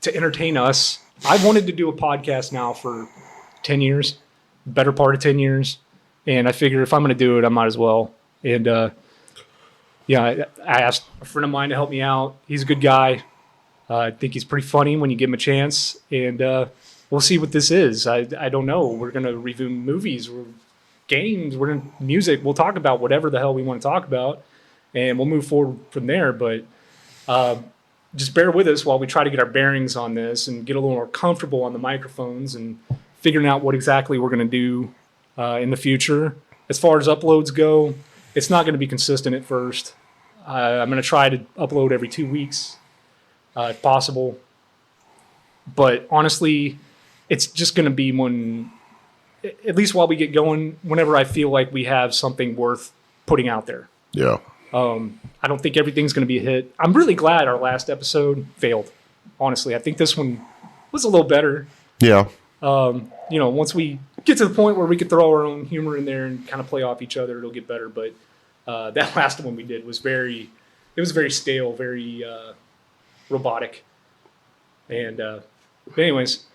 [SPEAKER 1] entertain us. I've wanted to do a podcast now for 10 years, better part of 10 years, and I figure if I'm going to do it, I might as well. And I asked a friend of mine to help me out. He's a good guy. I think he's pretty funny when you give him a chance, and we'll see what this is. I don't know. We're going to review movies. Games, we're in music, we'll talk about whatever the hell we want to talk about, and we'll move forward from there. But just bear with us while we try to get our bearings on this and get a little more comfortable on the microphones and figuring out what exactly we're going to do in the future. As far as uploads go, It's not going to be consistent at first. I'm going to try to upload every 2 weeks, if possible. But honestly, it's just going to be when, at least while we get going, whenever I feel like we have something worth putting out there.
[SPEAKER 2] Yeah.
[SPEAKER 1] I don't think everything's going to be a hit. I'm really glad our last episode failed. Honestly, I think this one was a little better.
[SPEAKER 2] Yeah.
[SPEAKER 1] Once we get to the point where we could throw our own humor in there and kind of play off each other, it'll get better. But that last one we did was very stale, very robotic. And anyways,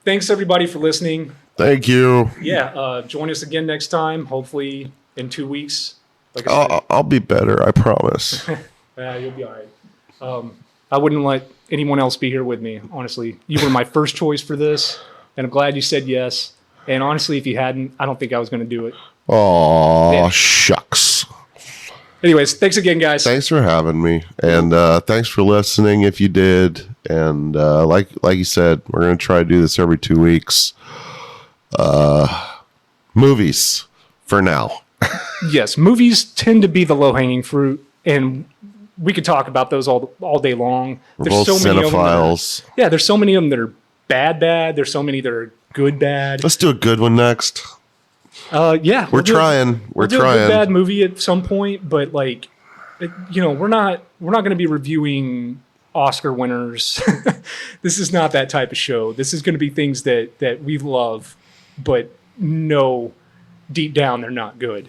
[SPEAKER 1] thanks everybody for listening.
[SPEAKER 2] Thank you.
[SPEAKER 1] Yeah, join us again next time, hopefully in 2 weeks. Like I said,
[SPEAKER 2] I'll be better, I promise.
[SPEAKER 1] you'll be all right. I wouldn't let anyone else be here with me, honestly. You were my first choice for this, and I'm glad you said yes. And honestly, if you hadn't, I don't think I was going to do it.
[SPEAKER 2] Oh,
[SPEAKER 1] Yeah.
[SPEAKER 2] shucks.
[SPEAKER 1] Anyways, thanks again, guys.
[SPEAKER 2] Thanks for having me, and thanks for listening if you did. And like you said, we're going to try to do this every 2 weeks. Movies for now.
[SPEAKER 1] Yes, movies tend to be the low-hanging fruit, and we could talk about those all day long.
[SPEAKER 2] We're both cinephiles.
[SPEAKER 1] There's so many of them that are bad. There's so many that are good.
[SPEAKER 2] Let's do a good one next.
[SPEAKER 1] Yeah,
[SPEAKER 2] We're trying. We're
[SPEAKER 1] we'll do
[SPEAKER 2] trying.
[SPEAKER 1] a good bad movie at some point, but like, we're not going to be reviewing Oscar winners. This is not that type of show. This is going to be things that we love, but know deep down they're not good.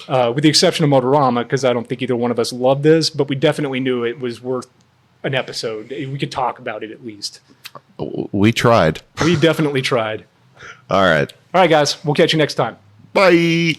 [SPEAKER 1] With the exception of Motorama, because I don't think either one of us loved this, but we definitely knew it was worth an episode. We could talk about it at least.
[SPEAKER 2] We tried.
[SPEAKER 1] We definitely tried.
[SPEAKER 2] All right.
[SPEAKER 1] All right, guys. We'll catch you next time.
[SPEAKER 2] Bye.